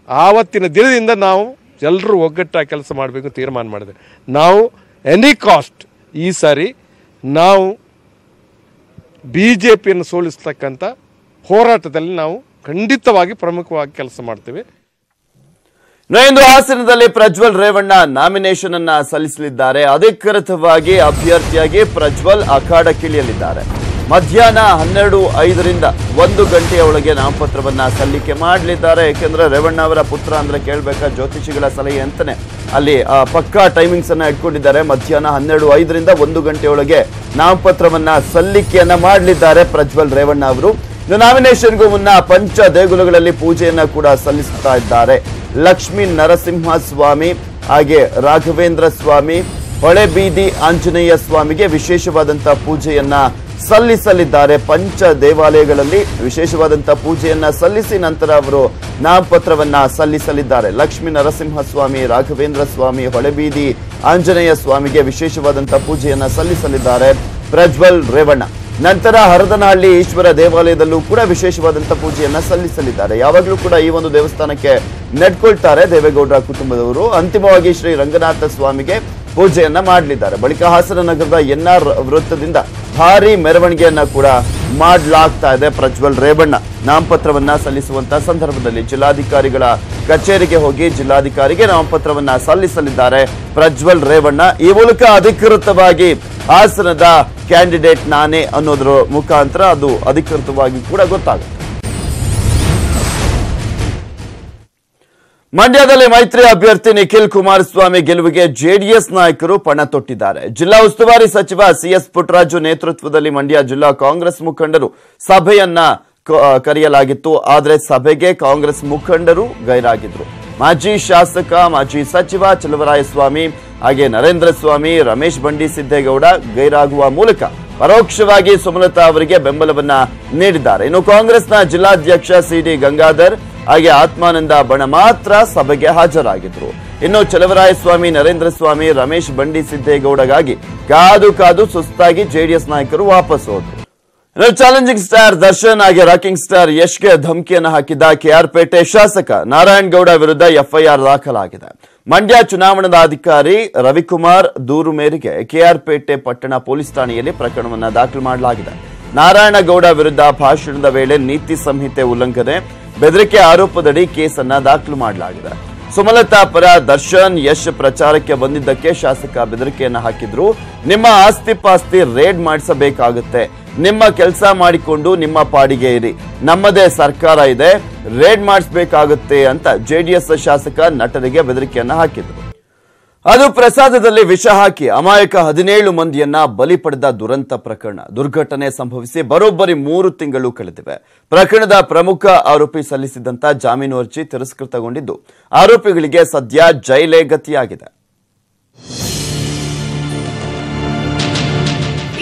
Speaker 8: ಆವತ್ತಿನ ದಿನದಿಂದ ನಾವು ಎಲ್ಲರೂ ಒಗ್ಗಟ್ಟಾಗಿ ಕೆಲಸ ಮಾಡಬೇಕು ತೀರ್ಮಾನ ಮಾಡಿದೆ. ನಾವು ಎನಿ ಕಾಸ್ಟ್ ಈ ಸಾರಿ ನಾವು BJPಯನ್ನು ಸೋಲಿಸ್ತಕ್ಕಂಥ ಹೋರಾಟದಲ್ಲಿ ನಾವು ಖಂಡಿತವಾಗಿ ಪ್ರಮುಖವಾಗಿ ಕೆಲಸ ಮಾಡ್ತೇವೆ.
Speaker 1: ಇಂದು ಹಾಸನದಲ್ಲಿ ಪ್ರಜ್ವಲ್ ರೇವಣ್ಣ ನಾಮಿನೇಷನ್ ಅನ್ನ ಸಲ್ಲಿಸಲಿದ್ದಾರೆ. ಅಧಿಕೃತವಾಗಿ ಅಭ್ಯರ್ಥಿಯಾಗಿ ಪ್ರಜ್ವಲ್ ಅಖಾಡಕ್ಕಿಳಿಯಲಿದ್ದಾರೆ. ಮಧ್ಯಾಹ್ನ 12:05ರಿಂದ 1 ಗಂಟೆಯ ಒಳಗೆ ನಾಮಪತ್ರವನ್ನ ಸಲ್ಲಿಕೆ ಮಾಡಲಿದ್ದಾರೆ. ಯಾಕೆಂದ್ರೆ ರೇವಣ್ಣ ಅವರ ಪುತ್ರ ಅಂದ್ರೆ ಕೇಳಬೇಕಾ, ಜ್ಯೋತಿಷಿಗಳ ಸಲಹೆ ಅಂತಾನೆ ಅಲ್ಲಿ ಪಕ್ಕಾ ಟೈಮಿಂಗ್ಸ್ ಅನ್ನ ಇಟ್ಕೊಂಡಿದ್ದಾರೆ. ಮಧ್ಯಾಹ್ನ 12:05ರಿಂದ 1 ಗಂಟೆಯೊಳಗೆ ನಾಮಪತ್ರವನ್ನ ಸಲ್ಲಿಕೆಯನ್ನ ಮಾಡಲಿದ್ದಾರೆ ಪ್ರಜ್ವಲ್ ರೇವಣ್ಣ ಅವರು. ನಾಮಿನೇಷನ್ಗೂ ಮುನ್ನ ಪಂಚ ದೇಗುಲಗಳಲ್ಲಿ ಪೂಜೆಯನ್ನ ಕೂಡ ಸಲ್ಲಿಸುತ್ತಾ ಇದ್ದಾರೆ. ಲಕ್ಷ್ಮೀ ನರಸಿಂಹ ಸ್ವಾಮಿ ಹಾಗೆ ರಾಘವೇಂದ್ರ ಸ್ವಾಮಿ, ಹೊಳೆಬೀದಿ ಆಂಜನೇಯ ಸ್ವಾಮಿಗೆ ವಿಶೇಷವಾದಂತಹ ಪೂಜೆಯನ್ನ ಸಲ್ಲಿಸಲಿದ್ದಾರೆ. ಪಂಚ ದೇವಾಲಯಗಳಲ್ಲಿ ವಿಶೇಷವಾದಂತಹ ಪೂಜೆಯನ್ನ ಸಲ್ಲಿಸಿ ನಂತರ ಅವರು ನಾಮಪತ್ರವನ್ನ ಸಲ್ಲಿಸಲಿದ್ದಾರೆ. ಲಕ್ಷ್ಮೀ ನರಸಿಂಹ ಸ್ವಾಮಿ, ರಾಘವೇಂದ್ರ ಸ್ವಾಮಿ, ಹೊಳೆಬೀದಿ ಆಂಜನೇಯ ಸ್ವಾಮಿಗೆ ವಿಶೇಷವಾದಂತಹ ಪೂಜೆಯನ್ನ ಸಲ್ಲಿಸಲಿದ್ದಾರೆ ಪ್ರಜ್ವಲ್ ರೇವಣ್ಣ. ನಂತರ ಹರದನಹಳ್ಳಿ ಈಶ್ವರ ದೇವಾಲಯದಲ್ಲೂ ಕೂಡ ವಿಶೇಷವಾದಂತಹ ಪೂಜೆಯನ್ನ ಸಲ್ಲಿಸಲಿದ್ದಾರೆ. ಯಾವಾಗಲೂ ಕೂಡ ಈ ಒಂದು ದೇವಸ್ಥಾನಕ್ಕೆ ನಡ್ಕೊಳ್ತಾರೆ ದೇವೇಗೌಡರ ಕುಟುಂಬದವರು. ಅಂತಿಮವಾಗಿ ಶ್ರೀ ರಂಗನಾಥ ಸ್ವಾಮಿಗೆ ಪೂಜೆಯನ್ನ ಮಾಡಲಿದ್ದಾರೆ. ಬಳಿಕ ಹಾಸನ ನಗರದ NR ವೃತ್ತದಿಂದ ಭಾರಿ ಮೆರವಣಿಗೆಯನ್ನ ಕೂಡ ಮಾಡಲಾಗ್ತಾ ಇದೆ. ಪ್ರಜ್ವಲ್ ರೇವಣ್ಣ ನಾಮಪತ್ರವನ್ನ ಸಲ್ಲಿಸುವಂತಹ ಸಂದರ್ಭದಲ್ಲಿ ಜಿಲ್ಲಾಧಿಕಾರಿಗಳ ಕಚೇರಿಗೆ ಹೋಗಿ ಜಿಲ್ಲಾಧಿಕಾರಿಗೆ ನಾಮಪತ್ರವನ್ನ ಸಲ್ಲಿಸಲಿದ್ದಾರೆ ಪ್ರಜ್ವಲ್ ರೇವಣ್ಣ. ಈ ಮೂಲಕ ಅಧಿಕೃತವಾಗಿ ಹಾಸನದ ಕ್ಯಾಂಡಿಡೇಟ್ ನಾನೇ ಅನ್ನೋದ್ರ ಮುಖಾಂತರ ಅದು ಅಧಿಕೃತವಾಗಿ ಕೂಡ ಗೊತ್ತಾಗುತ್ತೆ. ಮಂಡ್ಯದಲ್ಲಿ ಮೈತ್ರಿ ಅಭ್ಯರ್ಥಿ ನಿಖಿಲ್ ಕುಮಾರಸ್ವಾಮಿ ಗೆಲುವಿಗೆ ಜೆಡಿಎಸ್ ನಾಯಕರು ಪಣ ತೊಟ್ಟಿದ್ದಾರೆ. ಜಿಲ್ಲಾ ಉಸ್ತುವಾರಿ ಸಚಿವ CS ಪುಟ್ಟರಾಜು ನೇತೃತ್ವದಲ್ಲಿ ಮಂಡ್ಯ ಜಿಲ್ಲಾ ಕಾಂಗ್ರೆಸ್ ಮುಖಂಡರು ಸಭೆಯನ್ನ ಕರೆಯಲಾಗಿತ್ತು. ಆದರೆ ಸಭೆಗೆ ಕಾಂಗ್ರೆಸ್ ಮುಖಂಡರು ಗೈರಾಗಿದ್ರು. ಮಾಜಿ ಶಾಸಕ ಮಾಜಿ ಸಚಿವ ಚಲುವರಾಯಸ್ವಾಮಿ ಹಾಗೆ ನರೇಂದ್ರ ಸ್ವಾಮಿ, ರಮೇಶ್ ಬಂಡಿ ಸಿದ್ದೇಗೌಡ ಗೈರಾಗುವ ಮೂಲಕ ಪರೋಕ್ಷವಾಗಿ ಸುಮಲತಾ ಅವರಿಗೆ ಬೆಂಬಲವನ್ನ ನೀಡಿದ್ದಾರೆ. ಇನ್ನು ಕಾಂಗ್ರೆಸ್ನ ಜಿಲ್ಲಾಧ್ಯಕ್ಷ CD ಗಂಗಾಧರ್ ಹಾಗೆ ಆತ್ಮಾನಂದ ಬಣ ಮಾತ್ರ ಸಭೆಗೆ ಹಾಜರಾಗಿದ್ರು. ಇನ್ನು ಚಲುವರಾಯಸ್ವಾಮಿ, ನರೇಂದ್ರ ಸ್ವಾಮಿ, ರಮೇಶ್ ಬಂಡಿ ಸಿದ್ದೇಗೌಡಗಾಗಿ ಕಾದು ಕಾದು ಸುಸ್ತಾಗಿ ಜೆಡಿಎಸ್ ನಾಯಕರು ವಾಪಸ್ ಹೋದ್ರು. ಚಾಲೆಂಜಿಂಗ್ ಸ್ಟಾರ್ ದರ್ಶನ್ ಹಾಗೆ ರಾಕಿಂಗ್ ಸ್ಟಾರ್ ಯಶ್ಗೆ ಧಮಕಿಯನ್ನು ಹಾಕಿದ್ದ ಕೆಆರ್ಪೇಟೆ ಶಾಸಕ ನಾರಾಯಣಗೌಡ ವಿರುದ್ಧ ಎಫ್ಐಆರ್ ದಾಖಲಾಗಿದೆ. ಮಂಡ್ಯ ಚುನಾವಣಾಧಿಕಾರಿ ರವಿಕುಮಾರ್ ದೂರು ಮೇರೆಗೆ ಕೆಆರ್ಪೇಟೆ ಪಟ್ಟಣ ಪೊಲೀಸ್ ಠಾಣೆಯಲ್ಲಿ ಪ್ರಕರಣವನ್ನು ದಾಖಲು ಮಾಡಲಾಗಿದೆ. ನಾರಾಯಣಗೌಡ ವಿರುದ್ಧ ಭಾಷಣದ ವೇಳೆ ನೀತಿ ಸಂಹಿತೆ ಉಲ್ಲಂಘನೆ, ಬೆದರಿಕೆ ಆರೋಪದಡಿ ಕೇಸನ್ನ ದಾಖಲು ಮಾಡಲಾಗಿದೆ. ಸುಮಲತಾ ಪರ ದರ್ಶನ್ ಯಶ್ ಪ್ರಚಾರಕ್ಕೆ ಬಂದಿದ್ದಕ್ಕೆ ಶಾಸಕ ಬೆದರಿಕೆಯನ್ನು ಹಾಕಿದ್ರು. ನಿಮ್ಮ ಆಸ್ತಿ ಪಾಸ್ತಿ ರೇಡ್ ಮಾಡಿಸಬೇಕಾಗುತ್ತೆ, ನಿಮ್ಮ ಕೆಲಸ ಮಾಡಿಕೊಂಡು ನಿಮ್ಮ ಪಾಡಿಗೆ ಇರಿ, ನಮ್ಮದೇ ಸರ್ಕಾರ ಇದೆ, ರೇಡ್ ಮಾಡಿಸಬೇಕಾಗುತ್ತೆ ಅಂತ ಜೆಡಿಎಸ್ ಶಾಸಕ ನಟರಿಗೆ ಬೆದರಿಕೆಯನ್ನು ಹಾಕಿದ್ರು. ಅದು ಪ್ರಸಾದದಲ್ಲಿ ವಿಷ ಹಾಕಿ ಅಮಾಯಕ 17 ಮಂದಿಯನ್ನ ಬಲಿ ಪಡೆದ ದುರಂತ ಪ್ರಕರಣ. ದುರ್ಘಟನೆ ಸಂಭವಿಸಿ ಬರೋಬ್ಬರಿ 3 ತಿಂಗಳು ಕಳೆದಿವೆ. ಪ್ರಕರಣದ ಪ್ರಮುಖ ಆರೋಪಿ ಸಲ್ಲಿಸಿದಂತ ಜಾಮೀನು ಅರ್ಜಿ ತಿರಸ್ಕೃತಗೊಂಡಿದ್ದು ಆರೋಪಿಗಳಿಗೆ ಸದ್ಯ ಜೈಲೇ ಗತಿಯಾಗಿದೆ.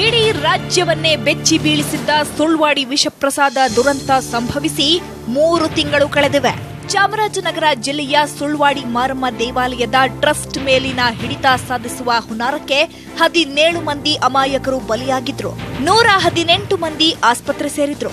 Speaker 6: ಇಡೀ ರಾಜ್ಯವನ್ನೇ ಬೆಚ್ಚಿ ಬೀಳಿಸಿದ್ದ ಸುಳ್ವಾಡಿ ವಿಷಪ್ರಸಾದ ದುರಂತ ಸಂಭವಿಸಿ 3 ತಿಂಗಳು ಕಳೆದಿವೆ. ಚಾಮರಾಜನಗರ ಜಿಲ್ಲೆಯ ಸುಳ್ವಾಡಿ ಮಾರಮ್ಮ ದೇವಾಲಯದ ಟ್ರಸ್ಟ್ ಮೇಲಿನ ಹಿಡಿತ ಸಾಧಿಸುವ ಹುನ್ನಾರಕ್ಕೆ 17 ಮಂದಿ ಅಮಾಯಕರು ಬಲಿಯಾಗಿದ್ರು. 118 ಮಂದಿ ಆಸ್ಪತ್ರೆ ಸೇರಿದ್ರು.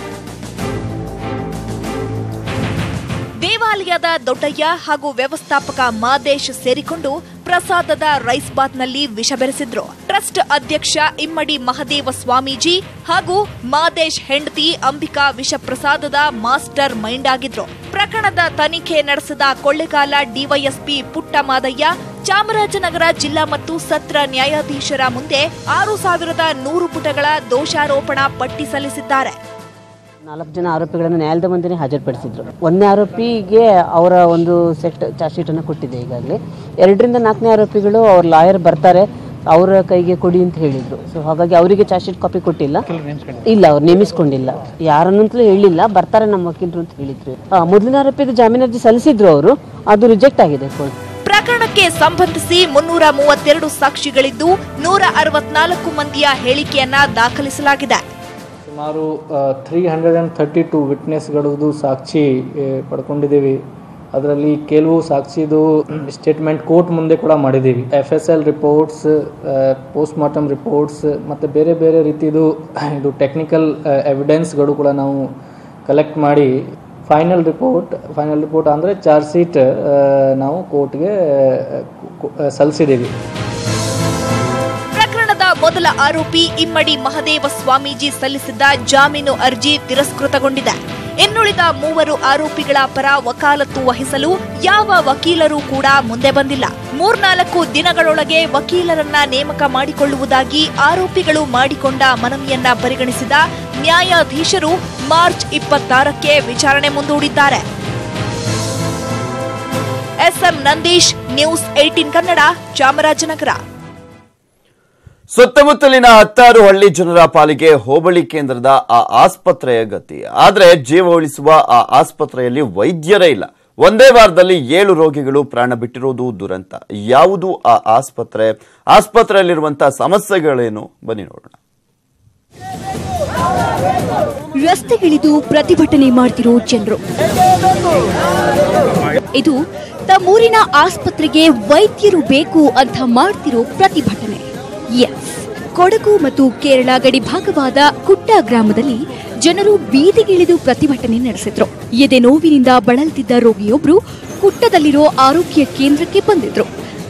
Speaker 6: ದೇವಾಲಯದ ದೊಡ್ಡಯ್ಯ ಹಾಗೂ ವ್ಯವಸ್ಥಾಪಕ ಮಾದೇಶ್ ಸೇರಿಕೊಂಡು ಪ್ರಸಾದದ ರೈಸ್ ಬಾತ್ನಲ್ಲಿ ವಿಷ ಬೆರೆಸಿದ್ರು. ಟ್ರಸ್ಟ್ ಅಧ್ಯಕ್ಷ ಇಮ್ಮಡಿ ಮಹದೇವ ಸ್ವಾಮೀಜಿ ಹಾಗೂ ಮಾದೇಶ್ ಹೆಂಡತಿ ಅಂಬಿಕಾ ವಿಷ ಪ್ರಸಾದದ ಮಾಸ್ಟರ್ ಮೈಂಡ್ ಆಗಿದ್ರು. ಪ್ರಕರಣದ ತನಿಖೆ ನಡೆಸಿದ ಕೊಳ್ಳೆಗಾಲ ಡಿವೈಎಸ್ಪಿ ಪುಟ್ಟಮಾದಯ್ಯ ಚಾಮರಾಜನಗರ ಜಿಲ್ಲಾ ಮತ್ತು ಸತ್ರ ನ್ಯಾಯಾಧೀಶರ ಮುಂದೆ 6100 ಪುಟಗಳ ದೋಷಾರೋಪಣಾ ಪಟ್ಟಿ ಸಲ್ಲಿಸಿದ್ದಾರೆ.
Speaker 9: 4 ಜನ ಆರೋಪಿಗಳನ್ನು ನ್ಯಾಯಾಲಯದ ಮುಂದೆ ಹಾಜರುಪಡಿಸಿದ್ರು. 1ನೇ ಆರೋಪಿಗೆ ಅವರ ಒಂದು ಸೆಟ್ ಚಾರ್ಜ್ ಶೀಟ್ ಅನ್ನು ಕೊಟ್ಟಿದೆ. ಈಗಾಗಲೇ 2ರಿಂದ 4ನೇ ಆರೋಪಿಗಳು ಅವ್ರ ಲಾಯರ್ ಬರ್ತಾರೆ, ಅವರ ಕೈಗೆ ಕೊಡಿ ಅಂತ ಹೇಳಿದ್ರು. ಸೊ ಹಾಗಾಗಿ ಅವರಿಗೆ ಚಾರ್ಜ್ ಶೀಟ್ ಕಾಪಿ ಕೊಟ್ಟಿಲ್ಲ, ಇಲ್ಲ ಅವ್ರು ನೇಮಿಸ್ಕೊಂಡಿಲ್ಲ, ಯಾರನ್ನಂತಲೂ ಹೇಳಿಲ್ಲ, ಬರ್ತಾರೆ ನಮ್ಮ ವಕೀಲರು ಅಂತ ಹೇಳಿದ್ರು. ಮೊದಲಿನ ಆರೋಪಿದ ಜಾಮೀನು ಅರ್ಜಿ ಸಲ್ಲಿಸಿದ್ರು ಅವರು, ಅದು ರಿಜೆಕ್ಟ್ ಆಗಿದೆ ಕೋರ್ಟ್.
Speaker 6: ಪ್ರಕರಣಕ್ಕೆ ಸಂಬಂಧಿಸಿ 332 ಸಾಕ್ಷಿಗಳಿದ್ದು 164 ಮಂದಿಯ ಹೇಳಿಕೆಯನ್ನ ದಾಖಲಿಸಲಾಗಿದೆ.
Speaker 10: ಸುಮಾರು 332 ವಿಟ್ನೆಸ್ಗಳದ್ದು ಸಾಕ್ಷಿ ಪಡ್ಕೊಂಡಿದ್ದೀವಿ. ಅದರಲ್ಲಿ ಕೆಲವು ಸಾಕ್ಷಿದು ಸ್ಟೇಟ್ಮೆಂಟ್ ಕೋರ್ಟ್ ಮುಂದೆ ಕೂಡ ಮಾಡಿದ್ದೀವಿ. FSL reports, post mortem reports ಮತ್ತು ಬೇರೆ ಬೇರೆ ರೀತಿದು ಇದು ಟೆಕ್ನಿಕಲ್ ಎವಿಡೆನ್ಸ್ಗಳು ಕೂಡ ನಾವು ಕಲೆಕ್ಟ್ ಮಾಡಿ ಫೈನಲ್ ರಿಪೋರ್ಟ್ ಅಂದರೆ ಚಾರ್ಜ್ ಶೀಟ್ ನಾವು ಕೋರ್ಟ್ಗೆ ಸಲ್ಲಿಸಿದ್ದೀವಿ.
Speaker 6: ಮೊದಲ ಆರೋಪಿ ಇಮ್ಮಡಿ ಮಹದೇವ ಸ್ವಾಮೀಜಿ ಸಲ್ಲಿಸಿದ್ದ ಜಾಮೀನು ಅರ್ಜಿ ತಿರಸ್ಕೃತಗೊಂಡಿದೆ. ಇನ್ನುಳಿದ 3 ಆರೋಪಿಗಳ ಪರ ವಕಾಲತ್ತು ವಹಿಸಲು ಯಾವ ವಕೀಲರೂ ಕೂಡ ಮುಂದೆ ಬಂದಿಲ್ಲ. 3-4 ದಿನಗಳೊಳಗೆ ವಕೀಲರನ್ನ ನೇಮಕ ಮಾಡಿಕೊಳ್ಳುವುದಾಗಿ ಆರೋಪಿಗಳು ಮಾಡಿಕೊಂಡ ಮನವಿಯನ್ನ ಪರಿಗಣಿಸಿದ ನ್ಯಾಯಾಧೀಶರು ಮಾರ್ಚ್ 26ಕ್ಕೆ ವಿಚಾರಣೆ ಮುಂದೂಡಿದ್ದಾರೆ. SM Nandish, news 18 Kannada, Chamarajanagar.
Speaker 1: ಸುತ್ತಮುತ್ತಲಿನ 10 ಹಳ್ಳಿ ಜನರ ಪಾಲಿಗೆ ಹೋಬಳಿ ಕೇಂದ್ರದ ಆ ಆಸ್ಪತ್ರೆಯ ಗತಿ. ಆದರೆ ಜೀವ ಉಳಿಸುವ ಆ ಆಸ್ಪತ್ರೆಯಲ್ಲಿ ವೈದ್ಯರೇ ಇಲ್ಲ. ಒಂದೇ ವಾರದಲ್ಲಿ 7 ರೋಗಿಗಳು ಪ್ರಾಣ ಬಿಟ್ಟಿರುವುದು ದುರಂತ. ಯಾವುದು ಆ ಆಸ್ಪತ್ರೆ? ಆಸ್ಪತ್ರೆಯಲ್ಲಿರುವಂತಹ ಸಮಸ್ಯೆಗಳೇನು? ಬನ್ನಿ ನೋಡೋಣ.
Speaker 11: ರಸ್ತೆಗಿಳಿದು ಪ್ರತಿಭಟನೆ ಮಾಡ್ತಿರೋ ಜನರು. ಇದು ತಮ್ಮೂರಿನ ಆಸ್ಪತ್ರೆಗೆ ವೈದ್ಯರು ಬೇಕು ಅಂತ ಮಾಡ್ತಿರೋ ಪ್ರತಿಭಟನೆ. ಕೊಡಗು ಮತ್ತು ಕೇರಳ ಗಡಿ ಭಾಗವಾದ ಕುಟ್ಟ ಗ್ರಾಮದಲ್ಲಿ ಜನರು ಬೀದಿಗಿಳಿದು ಪ್ರತಿಭಟನೆ ನಡೆಸಿದ್ರು. ಎದೆ ನೋವಿನಿಂದ ಬಳಲ್ತಿದ್ದ ರೋಗಿಯೊಬ್ಬರು ಕುಟ್ಟದಲ್ಲಿರೋ ಆರೋಗ್ಯ ಕೇಂದ್ರಕ್ಕೆ ಬಂದಿದ್ರು.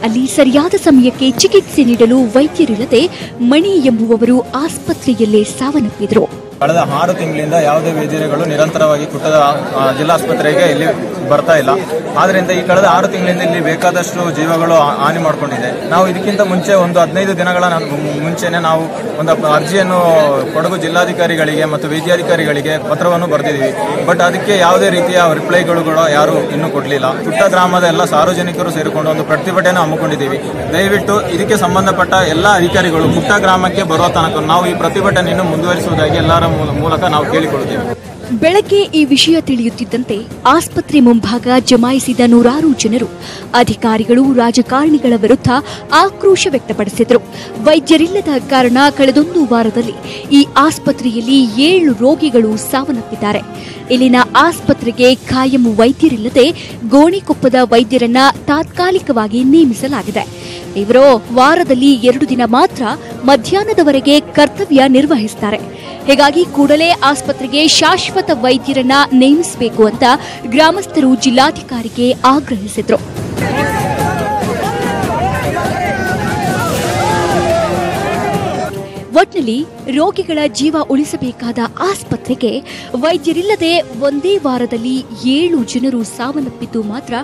Speaker 11: ಅಲ್ಲಿ ಸರಿಯಾದ ಸಮಯಕ್ಕೆ ಚಿಕಿತ್ಸೆ ನೀಡಲು ವೈದ್ಯರಿಲ್ಲದೆ ಮಣಿ ಎಂಬುವವರು ಆಸ್ಪತ್ರೆಯಲ್ಲೇ ಸಾವನ್ನಪ್ಪಿದ್ರು.
Speaker 12: ಕಳೆದ 6 ತಿಂಗಳಿಂದ ಯಾವುದೇ ವೈದ್ಯರುಗಳು ನಿರಂತರವಾಗಿ ಕುಟ್ಟದ ಜಿಲ್ಲಾಸ್ಪತ್ರೆಗೆ ಇಲ್ಲಿ ಬರ್ತಾ ಇಲ್ಲ. ಆದ್ರಿಂದ ಈ ಕಳೆದ 6 ತಿಂಗಳಿಂದ ಇಲ್ಲಿ ಬೇಕಾದಷ್ಟು ಜೀವಗಳು ಹಾನಿ ಮಾಡಿಕೊಂಡಿದೆ. ನಾವು ಇದಕ್ಕಿಂತ ಮುಂಚೆ ಒಂದು 15 ದಿನಗಳ ಮುಂಚೆನೆ ನಾವು ಒಂದು ಅರ್ಜಿಯನ್ನು ಕೊಡಗು ಜಿಲ್ಲಾಧಿಕಾರಿಗಳಿಗೆ ಮತ್ತು ವೈದ್ಯಾಧಿಕಾರಿಗಳಿಗೆ ಪತ್ರವನ್ನು ಬರೆದಿದ್ದೀವಿ. ಬಟ್ ಅದಕ್ಕೆ ಯಾವುದೇ ರೀತಿಯ ರಿಪ್ಲೈಗಳು ಕೂಡ ಯಾರು ಇನ್ನೂ ಕೊಡಲಿಲ್ಲ. ಕುಟ್ಟ ಗ್ರಾಮದ ಎಲ್ಲ ಸಾರ್ವಜನಿಕರು ಸೇರಿಕೊಂಡು ಒಂದು ಪ್ರತಿಭಟನೆ ಹಮ್ಮಿಕೊಂಡಿದ್ದೀವಿ. ದಯವಿಟ್ಟು ಇದಕ್ಕೆ ಸಂಬಂಧಪಟ್ಟ ಎಲ್ಲ ಅಧಿಕಾರಿಗಳು ಕುಟ್ಟ ಗ್ರಾಮಕ್ಕೆ ಬರುವ ತನಕ ನಾವು ಈ ಪ್ರತಿಭಟನೆಯನ್ನು ಮುಂದುವರಿಸುವುದಾಗಿ ಎಲ್ಲರ ಮೂಲಕ ನಾವು ಕೇಳಿಕೊಳ್ಳುತ್ತೇವೆ.
Speaker 11: ಬೆಳಗ್ಗೆ ಈ ವಿಷಯ ತಿಳಿಯುತ್ತಿದ್ದಂತೆ ಆಸ್ಪತ್ರೆ ಮುಂಭಾಗ ಜಮಾಯಿಸಿದ 100 ಜನರು ಅಧಿಕಾರಿಗಳು, ರಾಜಕಾರಣಿಗಳ ವಿರುದ್ಧ ಆಕ್ರೋಶ ವ್ಯಕ್ತಪಡಿಸಿದರು. ವೈದ್ಯರಿಲ್ಲದ ಕಾರಣ ಕಳೆದೊಂದು ವಾರದಲ್ಲಿ ಈ ಆಸ್ಪತ್ರೆಯಲ್ಲಿ 7 ರೋಗಿಗಳು ಸಾವನ್ನಪ್ಪಿದ್ದಾರೆ. ಇಲ್ಲಿನ ಆಸ್ಪತ್ರೆಗೆ ಖಾಯಂ ವೈದ್ಯರಿಲ್ಲದೆ ಗೋಣಿಕೊಪ್ಪದ ವೈದ್ಯರನ್ನ ತಾತ್ಕಾಲಿಕವಾಗಿ ನೇಮಿಸಲಾಗಿದೆ. ಇವರು ವಾರದಲ್ಲಿ 2 ದಿನ ಮಾತ್ರ ಮಧ್ಯಾಹ್ನದವರೆಗೆ ಕರ್ತವ್ಯ ನಿರ್ವಹಿಸುತ್ತಾರೆ. ಹೀಗಾಗಿ ಕೂಡಲೇ ಆಸ್ಪತ್ರೆಗೆ ಶಾಶ್ವತ ವೈದ್ಯರನ್ನ ನೇಮಿಸಬೇಕು ಅಂತ ಗ್ರಾಮಸ್ಥರು ಜಿಲ್ಲಾಧಿಕಾರಿಗೆ ಆಗ್ರಹಿಸಿದ್ರು. ಒಟ್ನಲ್ಲಿ ರೋಗಿಗಳ ಜೀವ ಉಳಿಸಬೇಕಾದ ಆಸ್ಪತ್ರೆಗೆ ವೈದ್ಯರಿಲ್ಲದೆ ಒಂದೇ ವಾರದಲ್ಲಿ 7 ಜನರು ಸಾವನ್ನಪ್ಪಿದ್ದು ಮಾತ್ರ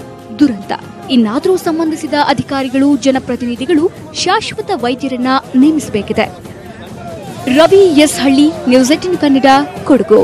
Speaker 11: ದುರಂತ. ಇನ್ನಾದರೂ ಸಂಬಂಧಿಸಿದ ಅಧಿಕಾರಿಗಳು, ಜನಪ್ರತಿನಿಧಿಗಳು ಶಾಶ್ವತ ವೈದ್ಯರನ್ನ ನೇಮಿಸಬೇಕಿದೆ. ರವಿ ಎಸ್ ಹಳ್ಳಿ, ನ್ಯೂಸ್ 18 ಕನ್ನಡ, ಕೊಡಗು.